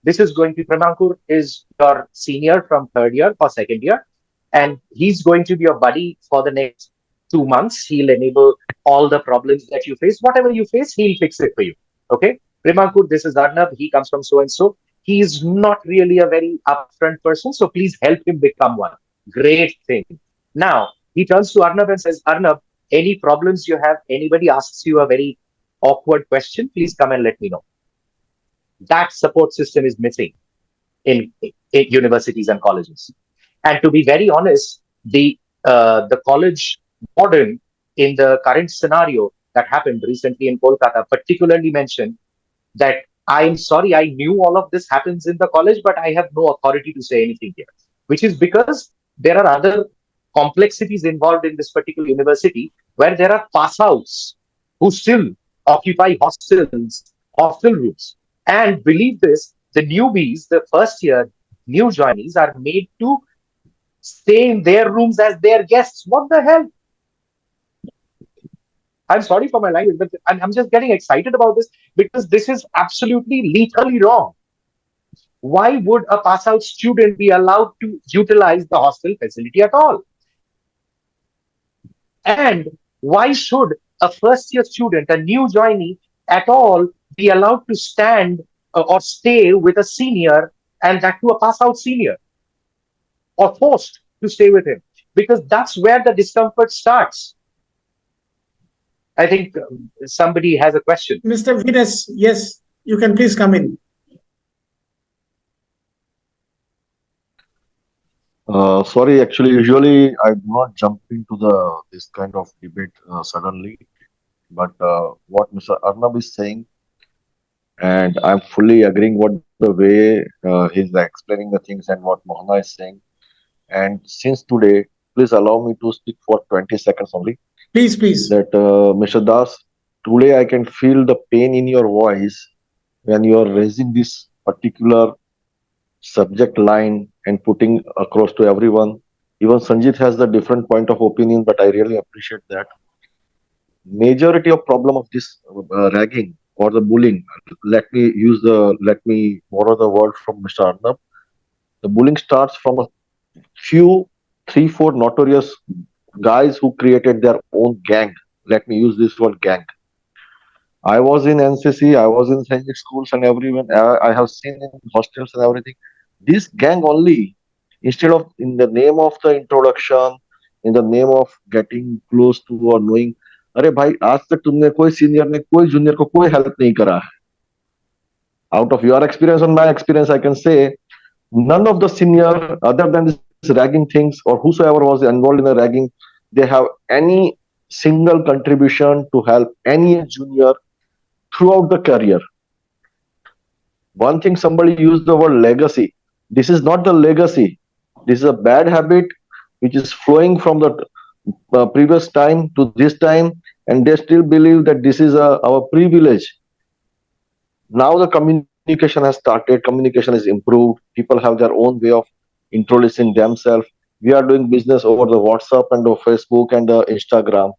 this is going to Premankur is your senior from third year or second year, and he's going to be your buddy for the next 2 months. He'll enable all the problems that you face. Whatever you face, he'll fix it for you. Okay? Premankur, this is Arnab. He comes from so and so. He is not really a very upfront person, so please help him become one. Great thing. Now, he turns to Arnab and says, Arnab, any problems you have, anybody asks you a very awkward question, please come and let me know. That support system is missing in universities and colleges. And to be very honest, the college warden in the current scenario that happened recently in Kolkata particularly mentioned that I'm sorry, I knew all of this happens in the college, but I have no authority to say anything here, which is because there are other complexities involved in this particular university where there are pass outs who still occupy hostel rooms. And believe this, the newbies, the first year new joinees are made to stay in their rooms as their guests. What the hell? I'm sorry for my language, but I'm just getting excited about this because this is absolutely lethally wrong. Why would a pass out student be allowed to utilize the hostel facility at all? And why should a first year student, a new joinee at all, be allowed to stand or stay with a senior, and that to a pass out senior, or forced to stay with him? Because that's where the discomfort starts. I think somebody has a question. Mr. Venus, yes, you can please come in. Sorry, actually, usually I do not jump into this kind of debate suddenly. But what Mr. Arnab is saying, and I'm fully agreeing what the way he's explaining the things and what Mohana is saying. And since today, please allow me to speak for 20 seconds only. Please, please. That Mr. Das, today I can feel the pain in your voice when you are raising this particular subject line and putting across to everyone. Even Sanjit has the different point of opinion, but I really appreciate that. Majority of problem of this ragging or the bullying, let me borrow the word from Mr. Arnab. The bullying starts from a few, three, four notorious guys who created their own gang. Let me use this word gang. I was in NCC, I was in Sanjit schools and everyone, I have seen in hostels and everything. This gang only, instead of in the name of the introduction, in the name of getting close to or knowing, अरे भाई आज तक तुमने कोई senior ने कोई junior को कोई हेल्प नहीं करा है. Out of your experience and my experience, I can say none of the senior, other than this ragging things or whosoever was involved in the ragging, they have any single contribution to help any junior throughout the career. One thing somebody used the word legacy. This is not the legacy. This is a bad habit which is flowing from the previous time to this time, and they still believe that this is our privilege. Now the communication has started, communication is improved, people have their own way of introducing themselves. We are doing business over the WhatsApp and the Facebook and the Instagram.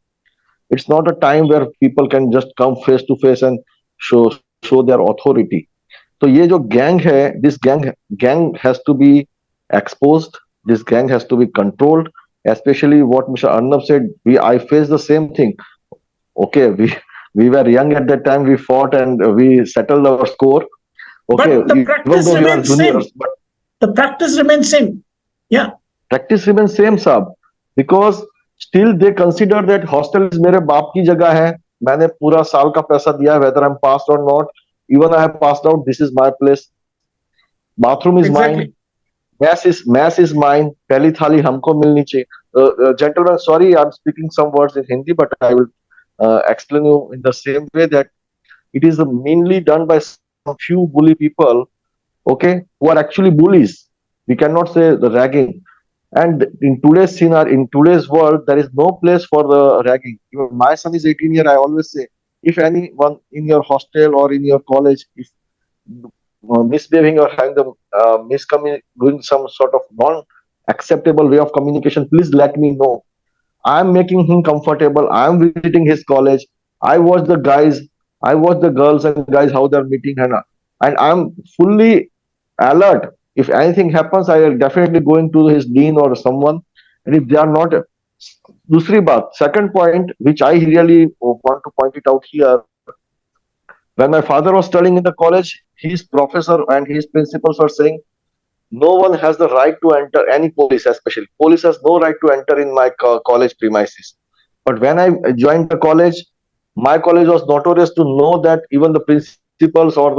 It's not a time where people can just come face to face and show show their authority. तो ये जो gang है, this gang has to be exposed. This gang has to be controlled. Especially what Mr. Arnab said, I faced the same thing. Okay, we were young at that time. We fought and we settled our score. Okay, But the even though practice we were remains juniors, same. but The practice remains same. Yeah. practice remains same, sab. Because still they consider that hostel is मेरे बाप की जगह है. मैंने पूरा साल का पैसा दिया है, whether I'm passed or not. Even I have passed out. This is my place. Bathroom is mine. Exactly. Mass is mine. पहली थाली हमको मिलनी चाहिए. Gentlemen, sorry, I'm speaking some words in Hindi, but I will explain you in the same way that it is mainly done by some few bully people, okay, who are actually bullies. We cannot say the ragging. And in today's scenario, in today's world, there is no place for the ragging. Even my son is 18 years. I always say, if anyone in your hostel or in your college is misbehaving or having the doing some sort of non-acceptable way of communication, please let me know. I'm making him comfortable. I'm visiting his college. I watch the guys, I watch the girls and guys how they're meeting, and I'm fully alert. If anything happens, I will definitely going to his dean or someone. And if they are not, दूसरी बात, second point, which I really want to point it out here, when my father was studying in the college, his professor and his principals were saying, no one has the right to enter, any police especially. Police has no right to enter in my college premises. But when I joined the college, my college was notorious to know that even the principals or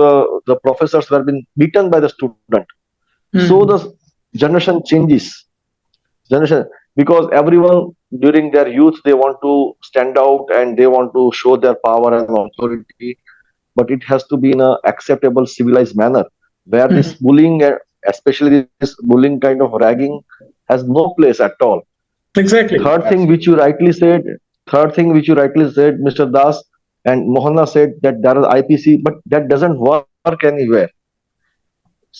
the professors were being beaten by the student. So the generation changes. Generation, because everyone during their youth they want to stand out and they want to show their power and authority, but it has to be in a acceptable civilized manner where this bullying, especially this bullying kind of ragging, has no place at all. Exactly. Third thing which you rightly said, Mr. Das and Mohana said that there is IPC, but that doesn't work anywhere.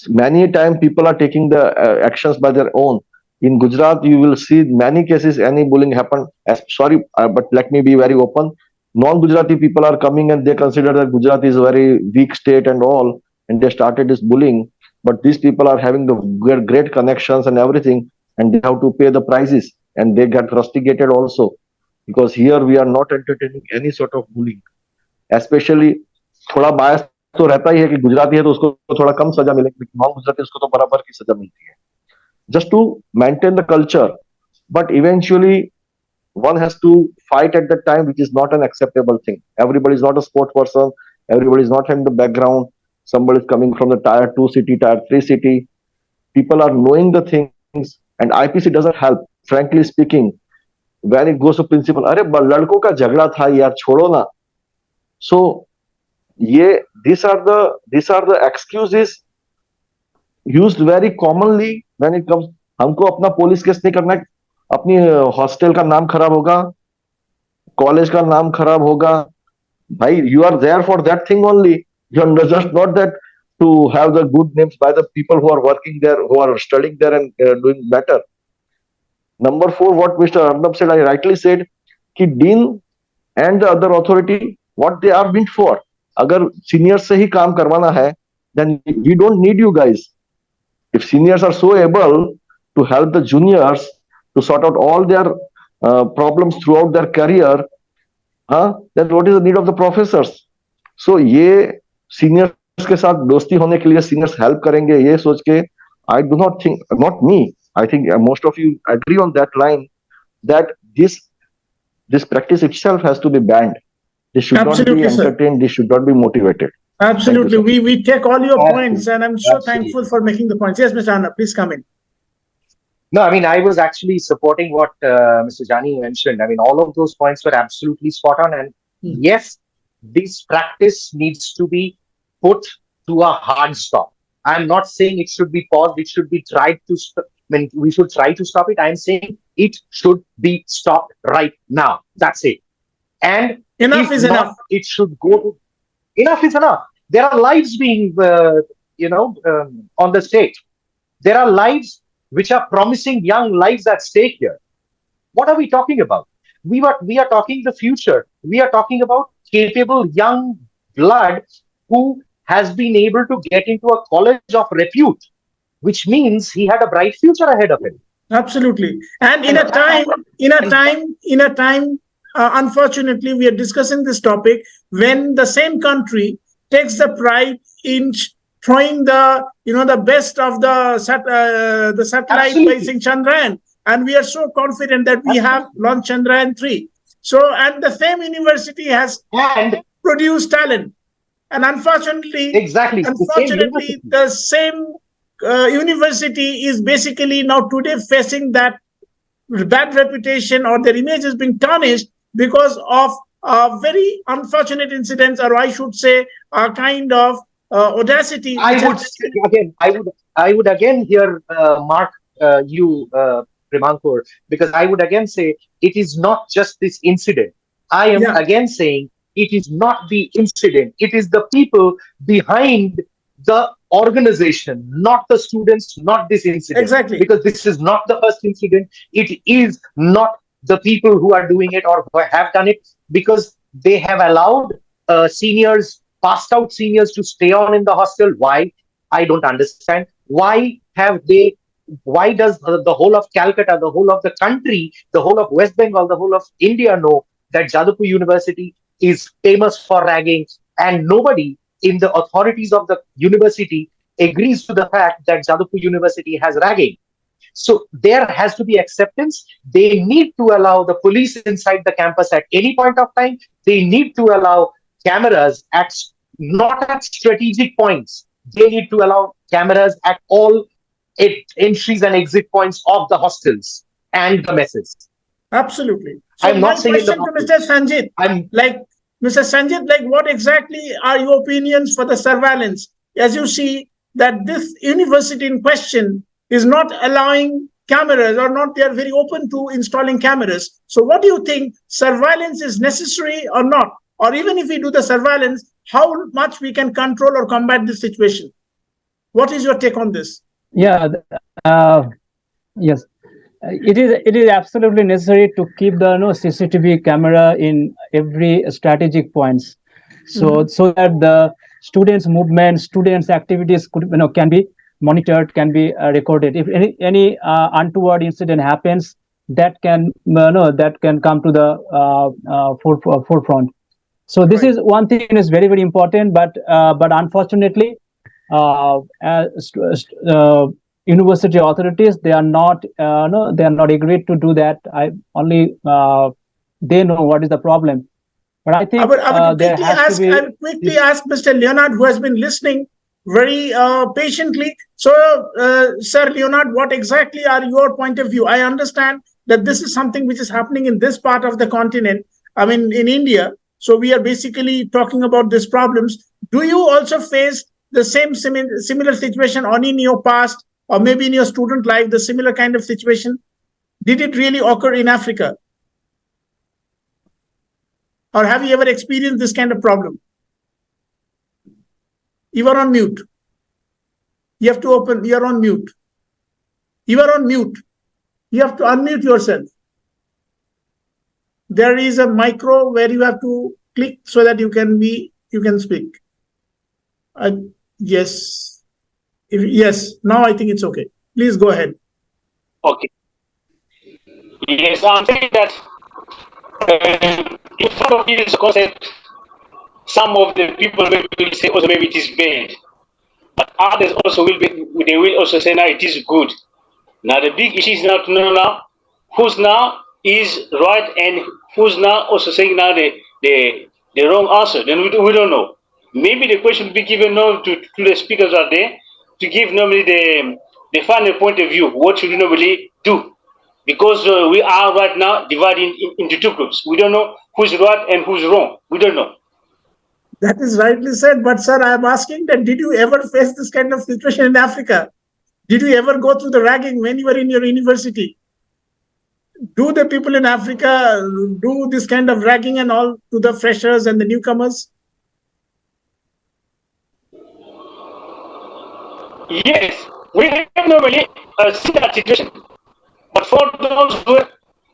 Many times people are taking the actions by their own. In Gujarat, you will see many cases any bullying happen. Sorry, but let me be very open. Non-Gujarati people are coming and they consider that Gujarat is a very weak state and all, and they started this bullying. But these people are having the great connections and everything, and they have to pay the prices, and they get rusticated also. Because here we are not entertaining any sort of bullying. Especially थोड़ा bias तो रहता ही है कि गुजराती है तो उसको थोड़ा कम सजा मिलेगी, लेकिन नॉन गुजराती उसको तो बराबर की सजा मिलती है. Just to maintain the culture, but eventually one has to fight at that time, which is not an acceptable thing. Everybody is not a sport person. Everybody is not in the background. Somebody is coming from the tier 2 city, tier 3 city. People are knowing the things, and IPC doesn't help. Frankly speaking, when it goes to principal, अरे लड़कों का झगड़ा था यार, छोड़ो ना. So ये these are the excuses used very commonly when it comes. हमको अपना पुलिस केस नहीं करना है, अपनी हॉस्टल का नाम खराब होगा, कॉलेज का नाम खराब होगा. भाई, you are there for that thing only. You are just not that to have the good names by the people who are working there, who are studying there and doing better. Number 4, what Mr. Arnab said, I rightly said, कि dean and the other authority, what they are meant for. अगर seniors से ही काम करवाना है, then we don't need you guys. If seniors are so able to help the juniors to sort out all their problems throughout their career, then what is the need of the professors? So ये seniors के साथ दोस्ती होने के लिए seniors help करेंगे, ये सोच के I do not think, not me, I think most of you agree on that line, that this practice itself has to be banned. This should Absolutely, not be sir. entertained. This should not be motivated. Absolutely. Thank you, We take all your points, and I'm so Absolutely. thankful for making the points. Yes, Mr. Anna, please come in. No, I mean, I was actually supporting what Mr. Jani mentioned. I mean, all of those points were absolutely spot on. And yes, this practice needs to be put to a hard stop. I'm not saying it should be paused. It should be tried to. I mean, we should try to stop it. I'm saying it should be stopped right now. That's it. And Enough if is not, enough. it should go to. Enough is enough. There are lives being, on the stake. There are lives which are promising young lives at stake here. What are we talking about? We are talking the future. We are talking about capable young blood who has been able to get into a college of repute, which means he had a bright future ahead of him. Absolutely. And unfortunately, we are discussing this topic when the same country takes the pride in throwing the best of the satellite Absolutely. placing Chandrayaan, and we are so confident that we have launched Chandrayaan 3. So, and the same university has And produced talent, and unfortunately, exactly, the same university. the same university is basically now today facing that bad reputation, or their image is being tarnished because of very unfortunate incidents, or I should say a kind of audacity which I would has say again, I would again here mark you, Primankor, because I would again say it is not just this incident. I am yeah, again saying it is not the incident. It is the people behind the organization, not the students, not this incident. exactly, Because this is not the first incident. It is not the people who are doing it or who have done it, because they have allowed seniors, passed out seniors, to stay on in the hostel. Why? I don't understand. Why does the whole of Calcutta, the whole of the country, the whole of West Bengal, the whole of India know that Jadavpur University is famous for ragging, and nobody in the authorities of the university agrees to the fact that Jadavpur University has ragging? So there has to be acceptance. They need to allow the police inside the campus at any point of time. They need to allow cameras at not at strategic points. They need to allow cameras at all entries and exit points of the hostels and the messes. absolutely. So I'm my not saying in the question to Mr. hostels. Sanjit, I'm like Mr. Sanjit, like what exactly are your opinions for the surveillance? As you see that this university in question is not allowing cameras, or not, they are very open to installing cameras. So what do you think, surveillance is necessary or not? Or even if we do the surveillance, how much we can control or combat this situation? What is your take on this? Yeah, yes. It is absolutely necessary to keep the CCTV camera in every strategic points, so that the students' movement, students' activities can be monitored, can be recorded. If any untoward incident happens, that can that can come to the forefront. So this Right. is one thing is very, very important, but unfortunately, university authorities, they are not they are not agreed to do that. I only they know what is the problem, but I think there has to I be will quickly this. ask Mr. Leonard, who has been listening very patiently. So, Sir Leonard, what exactly are your point of view? I understand that this is something which is happening in this part of the continent. I mean, in India. So we are basically talking about these problems. Do you also face the similar situation on in your past, or maybe in your student life, the similar kind of situation? Did it really occur in Africa? Or have you ever experienced this kind of problem? You are on mute. You have to open, you are on mute. You are on mute. You have to unmute yourself. There is a micro where you have to click so that you can speak. Yes. Yes, now I think it's okay. Please go ahead. Okay. Yes, I'm saying that in front of this concept, some of the people will say also maybe it is bad, but others also they will also say now it is good. Now the big issue is now to know now who's now is right and who's now also saying now the wrong answer. Then we don't know. Maybe the question will be given now to the speakers out there to give normally the final point of view. What should we normally do? Because we are right now dividing into two groups. We don't know who's right and who's wrong. We don't know. That is rightly said. But, sir, I am asking that did you ever face this kind of situation in Africa? Did you ever go through the ragging when you were in your university? Do the people in Africa do this kind of ragging and all to the freshers and the newcomers? Yes, we have normally seen that situation. But for those who,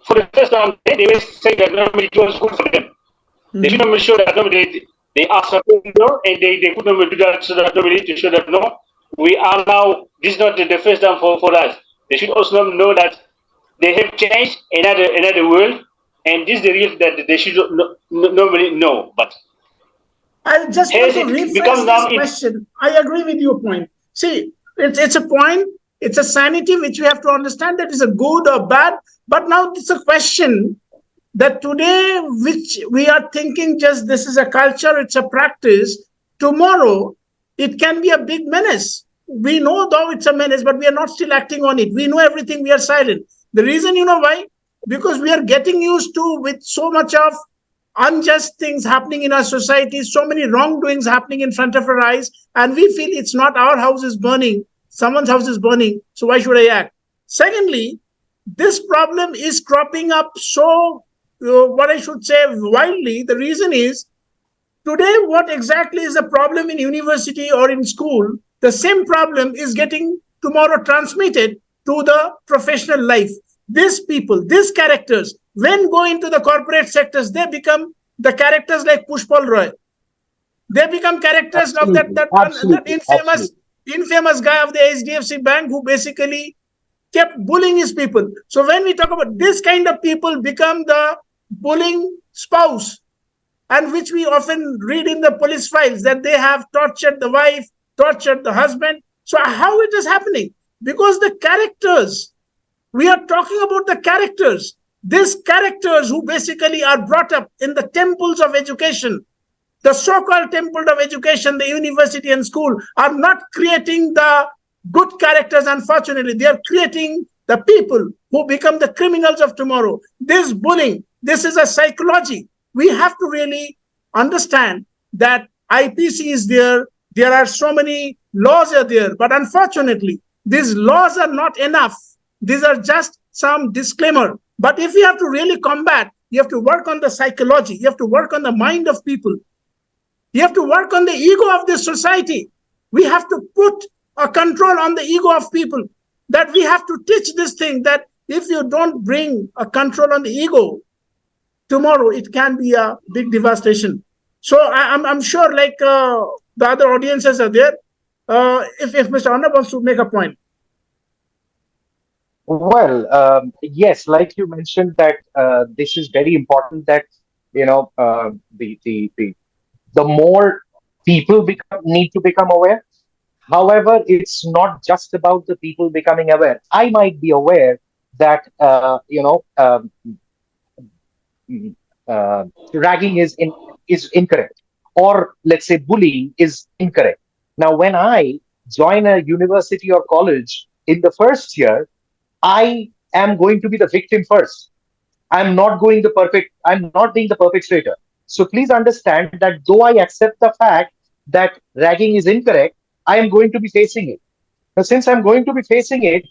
for the first time, they will say that normally it was good for them. They should normally show that normally They are superior, and they could not do that so that nobody to show that no, we are now. This is not the first time for us. They should also know that they have changed another world, and this is the real that they should normally know. But I just want as to it rephrase becomes this now, question. I agree with your point. See, it's a point, it's a sanity which we have to understand that is a good or bad. But now it's a question that today, which we are thinking just this is a culture, it's a practice, tomorrow it can be a big menace. We know though it's a menace, but we are not still acting on it. We know everything, we are silent. The reason, you know why? Because we are getting used to with so much of unjust things happening in our society, so many wrongdoings happening in front of our eyes, and we feel it's not our house is burning, someone's house is burning, so why should I act? Secondly, this problem is cropping up so, what I should say, wildly. The reason is today, what exactly is the problem in university or in school? The same problem is getting tomorrow transmitted to the professional life. These people, these characters, when go into the corporate sectors, they become the characters like Pushpal Roy. They become characters of that Absolutely, that absolutely, absolutely. infamous guy of the HDFC Bank who basically kept bullying his people. So when we talk about this kind of people become the bullying spouse, and which we often read in the police files that they have tortured the wife, tortured the husband. So how it is happening? Because the characters, we are talking about the characters. These characters who basically are brought up in the temples of education, the so-called temple of education, the university and school, are not creating the good characters. Unfortunately, they are creating the people who become the criminals of tomorrow. This bullying, this is a psychology. We have to really understand that IPC is there. There are so many laws are there, but unfortunately, these laws are not enough. These are just some disclaimer. But if you have to really combat, you have to work on the psychology. You have to work on the mind of people. You have to work on the ego of this society. We have to put a control on the ego of people. That we have to teach this thing that if you don't bring a control on the ego, tomorrow it can be a big devastation. So I'm sure like the other audiences are there. If Mr. Anna wants to make a point. Well, yes, like you mentioned that this is very important that the more people need to become aware. However, it's not just about the people becoming aware. I might be aware that mm, ragging is incorrect, or let's say bullying is incorrect. Now, when I join a university or college in the first year, I am going to be the victim first. I'm not being the perpetrator. So please understand that though I accept the fact that ragging is incorrect, I am going to be facing it. Now, since I'm going to be facing it,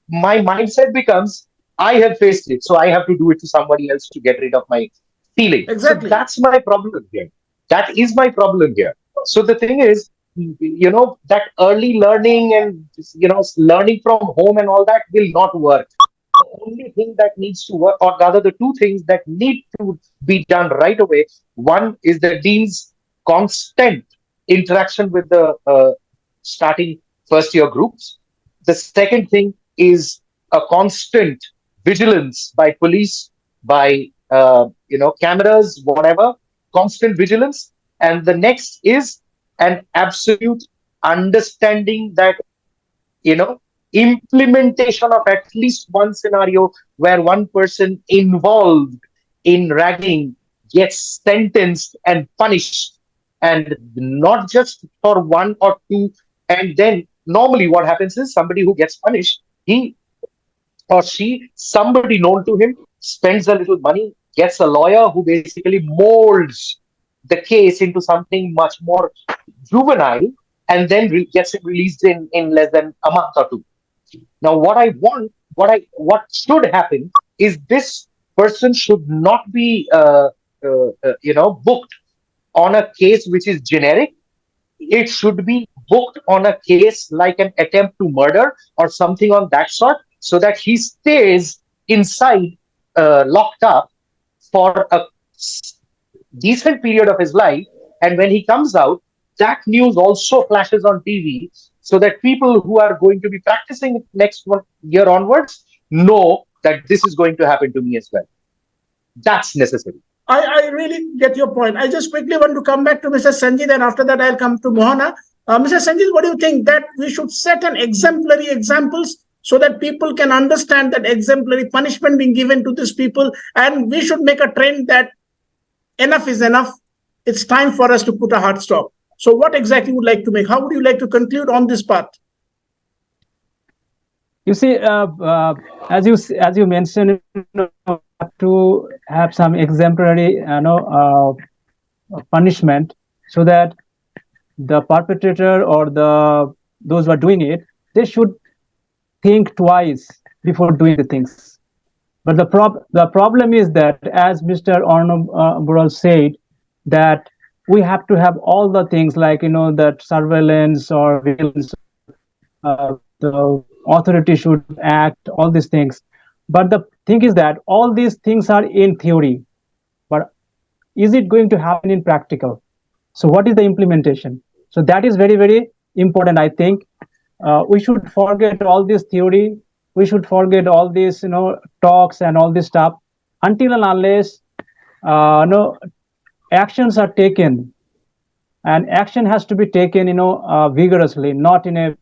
my mindset becomes I have faced it, so I have to do it to somebody else to get rid of my feeling. So Exactly. that's my problem here. That is my problem here. So the thing is, that early learning and learning from home and all that will not work. The only thing that needs to work, or rather, the two things that need to be done right away. One is the dean's constant interaction with the starting first year groups. The second thing is a constant vigilance by police, by cameras, whatever, constant vigilance. And the next is an absolute understanding that implementation of at least one scenario where one person involved in ragging gets sentenced and punished, and not just for one or two. And then normally what happens is somebody who gets punished, he or she, somebody known to him, spends a little money, gets a lawyer who basically molds the case into something much more juvenile, and then gets it released in less than a month or two. Now, what should happen is this person should not be, booked on a case which is generic. It should be booked on a case like an attempt to murder or something on that sort, so that he stays inside, locked up for a decent period of his life, And when he comes out, that news also flashes on TV, so that people who are going to be practicing next year onwards know that this is going to happen to me as well. That's necessary. I really get your point. I just quickly want to come back to Mr. Sanjit, and after that, I'll come to Mohana. Mr. Sanjit, what do you think that we should set an exemplary examples so that people can understand that exemplary punishment being given to these people, and we should make a trend that enough is enough. It's time for us to put a hard stop. So, what exactly would you like to make? How would you like to conclude on this path? You see, as you mentioned, to have some exemplary, punishment, so that the perpetrator or those who are doing it, they should think twice before doing the things. But the problem is that, as Mr. Arnob Boral said, that we have to have all the things like that surveillance or vigilance. The authority should act, all these things. But the thing is that all these things are in theory, but is it going to happen in practical? So what is the implementation? So that is very, very important, I think. We should forget all this theory. We should forget all these talks and all this stuff, until and unless no actions are taken. And action has to be taken vigorously, not in a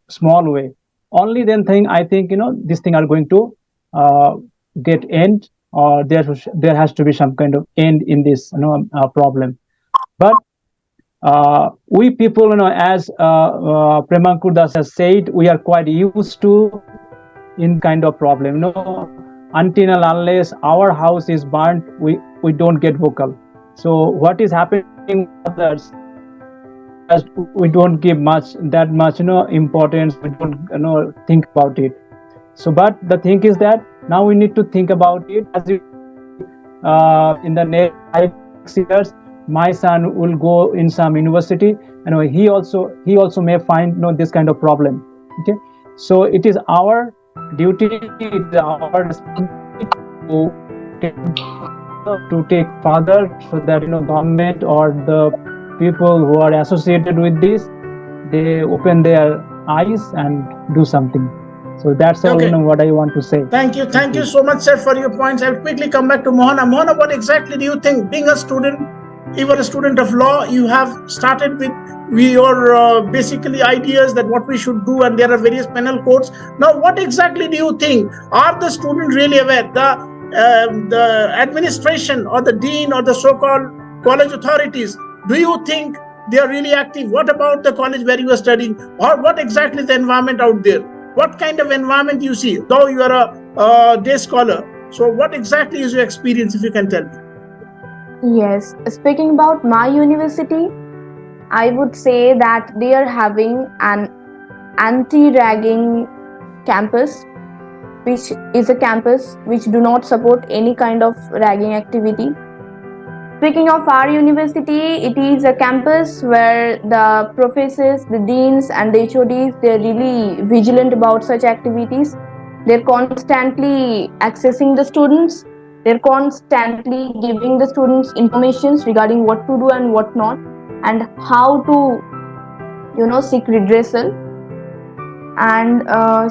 small way. Only then I think these things are going to get end, or there has to be some kind of end in this problem. But we people, as Premankur Das has said, we are quite used to in kind of problem. Until and unless our house is burnt, we don't get vocal. So what is happening with others, as we don't give that much importance. We don't think about it. So, but the thing is that now we need to think about it. As in the next 5-6 years, my son will go in some university, and he also may find this kind of problem. Okay, so it is our duty, it is our responsibility to take further, so that government or the people who are associated with this, they open their eyes and do something. So that's all what I want to say. Thank you so much, sir, for your points. I'll quickly come back to Mohana. Mohana, what exactly do you think? Being a student, you were a student of law, you have started with your basically ideas that what we should do, and there are various penal codes. Now, what exactly do you think? Are the students really aware? The administration or the dean or the so-called college authorities, do you think they are really active? What about the college where you are studying? Or what exactly is the environment out there? What kind of environment you see? Though you are a day scholar, so what exactly is your experience, if you can tell me? Yes, speaking about my university, I would say that they are having an anti-ragging campus, which is a campus which do not support any kind of ragging activity. Speaking of our university, it is a campus where the professors, the deans and the HODs, they're really vigilant about such activities. They're constantly accessing the students. They're constantly giving the students information regarding what to do and what not, and how to, seek redressal. And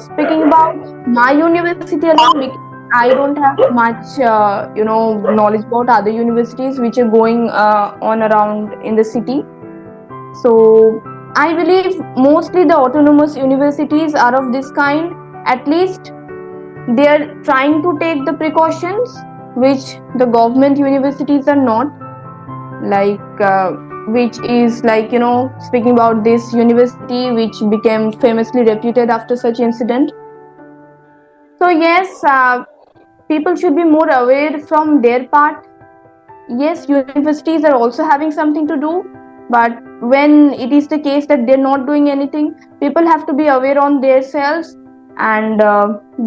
speaking about my university alone, I don't have much, knowledge about other universities which are going on around in the city. So I believe mostly the autonomous universities are of this kind. At least they are trying to take the precautions which the government universities are not. Like, which is like, speaking about this university which became famously reputed after such incident. So yes, people should be more aware from their part. Yes, universities are also having something to do, but when it is the case that they're not doing anything, people have to be aware on themselves, and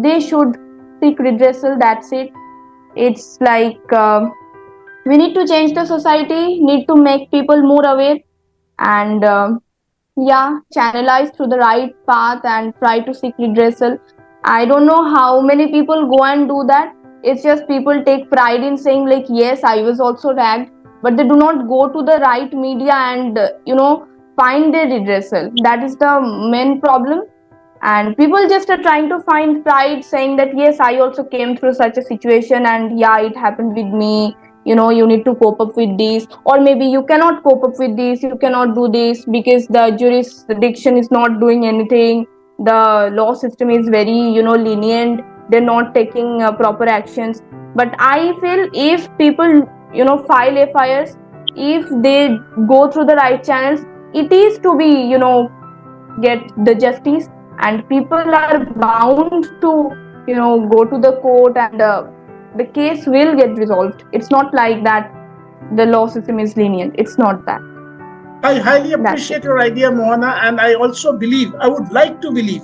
they should seek redressal. That's it. It's like we need to change the society, need to make people more aware, and channelize through the right path and try to seek redressal. I don't know how many people go and do that. It's just people take pride in saying like, yes, I was also ragged. but they do not go to the right media and find their redressal. That is the main problem. And people just are trying to find pride, saying that yes, I also came through such a situation, and yeah, it happened with me. You need to cope up with this, or maybe you cannot cope up with this, you cannot do this because the jurisdiction is not doing anything, the law system is very lenient, they're not taking proper actions. But I feel if people file FIRs, if they go through the right channels, it is to be get the justice, and people are bound to go to the court, and the case will get resolved. It's not like that the law system is lenient. It's not that. I highly appreciate your idea, Mohana, and I also believe, I would like to believe,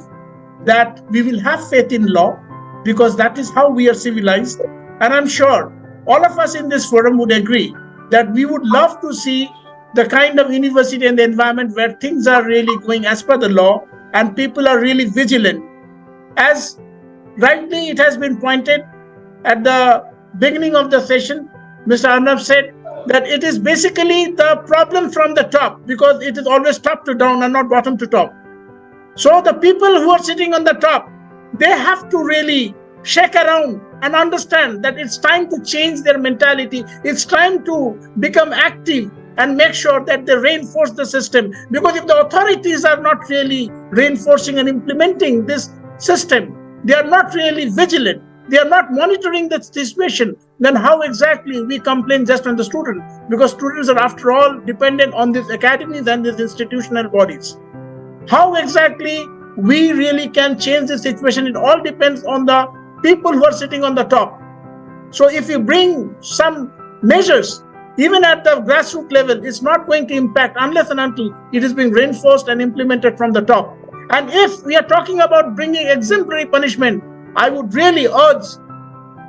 that we will have faith in law, because that is how we are civilized. And I'm sure all of us in this forum would agree that we would love to see the kind of university and the environment where things are really going as per the law and people are really vigilant. As rightly it has been pointed at the beginning of the session, Mr. Arnab said that it is basically the problem from the top, because it is always top to down and not bottom to top. So the people who are sitting on the top, they have to really shake around and understand that it's time to change their mentality. It's time to become active and make sure that they reinforce the system. Because if the authorities are not really reinforcing and implementing this system, they are not really vigilant, they are not monitoring the situation, then how exactly we complain just on the student? Because students are, after all, dependent on these academies and these institutional bodies. How exactly we really can change the situation? It all depends on the people who are sitting on the top. So if you bring some measures, even at the grassroots level, it's not going to impact unless and until it is being reinforced and implemented from the top. And if we are talking about bringing exemplary punishment, I would really urge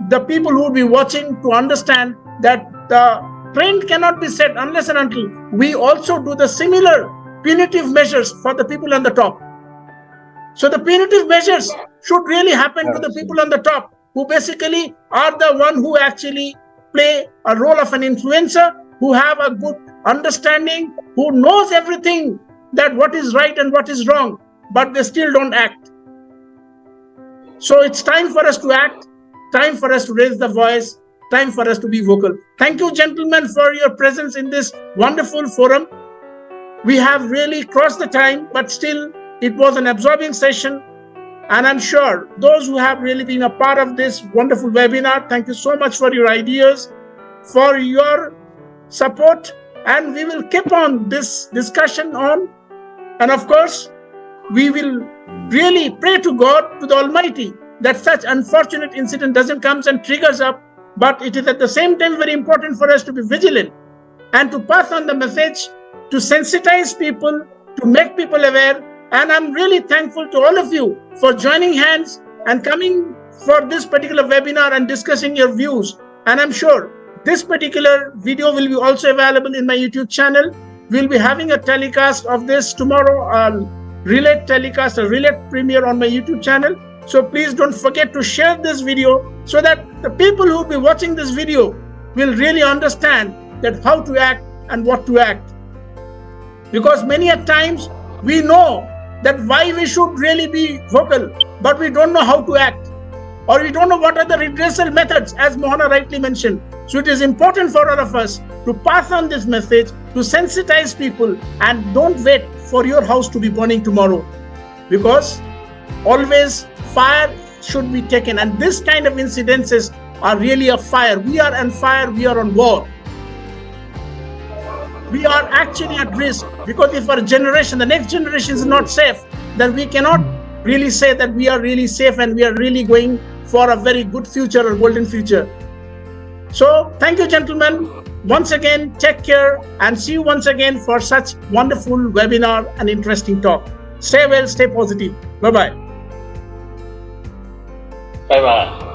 the people who will be watching to understand that the trend cannot be set unless and until we also do the similar punitive measures for the people on the top. So the punitive measures should really happen to the people on the top, who basically are the one who actually play a role of an influencer, who have a good understanding, who knows everything, that what is right and what is wrong, but they still don't act. So it's time for us to act, time for us to raise the voice, time for us to be vocal. Thank you, gentlemen, for your presence in this wonderful forum. We have really crossed the time, but still it was an absorbing session. And I'm sure those who have really been a part of this wonderful webinar, thank you so much for your ideas, for your support. And we will keep on this discussion on. And of course, we will really pray to God, to the Almighty, that such unfortunate incident doesn't come and triggers up. But it is at the same time very important for us to be vigilant and to pass on the message, to sensitize people, to make people aware. And I'm really thankful to all of you for joining hands and coming for this particular webinar and discussing your views. And I'm sure this particular video will be also available in my YouTube channel. We'll be having a telecast of this tomorrow, a relay telecast, a relay premiere on my YouTube channel. So please don't forget to share this video so that the people who will be watching this video will really understand that how to act and what to act. Because many a times we know that why we should really be vocal, but we don't know how to act, or we don't know what are the redressal methods, as Mohana rightly mentioned. So it is important for all of us to pass on this message, to sensitize people, and don't wait for your house to be burning tomorrow, because always fire should be taken, and this kind of incidences are really a fire. We are on fire, we are on war. We are actually at risk, because if our generation, the next generation is not safe, then we cannot really say that we are really safe and we are really going for a very good future or golden future. So thank you, gentlemen. Once again, take care and see you once again for such wonderful webinar and interesting talk. Stay well, stay positive. Bye-bye. Bye-bye.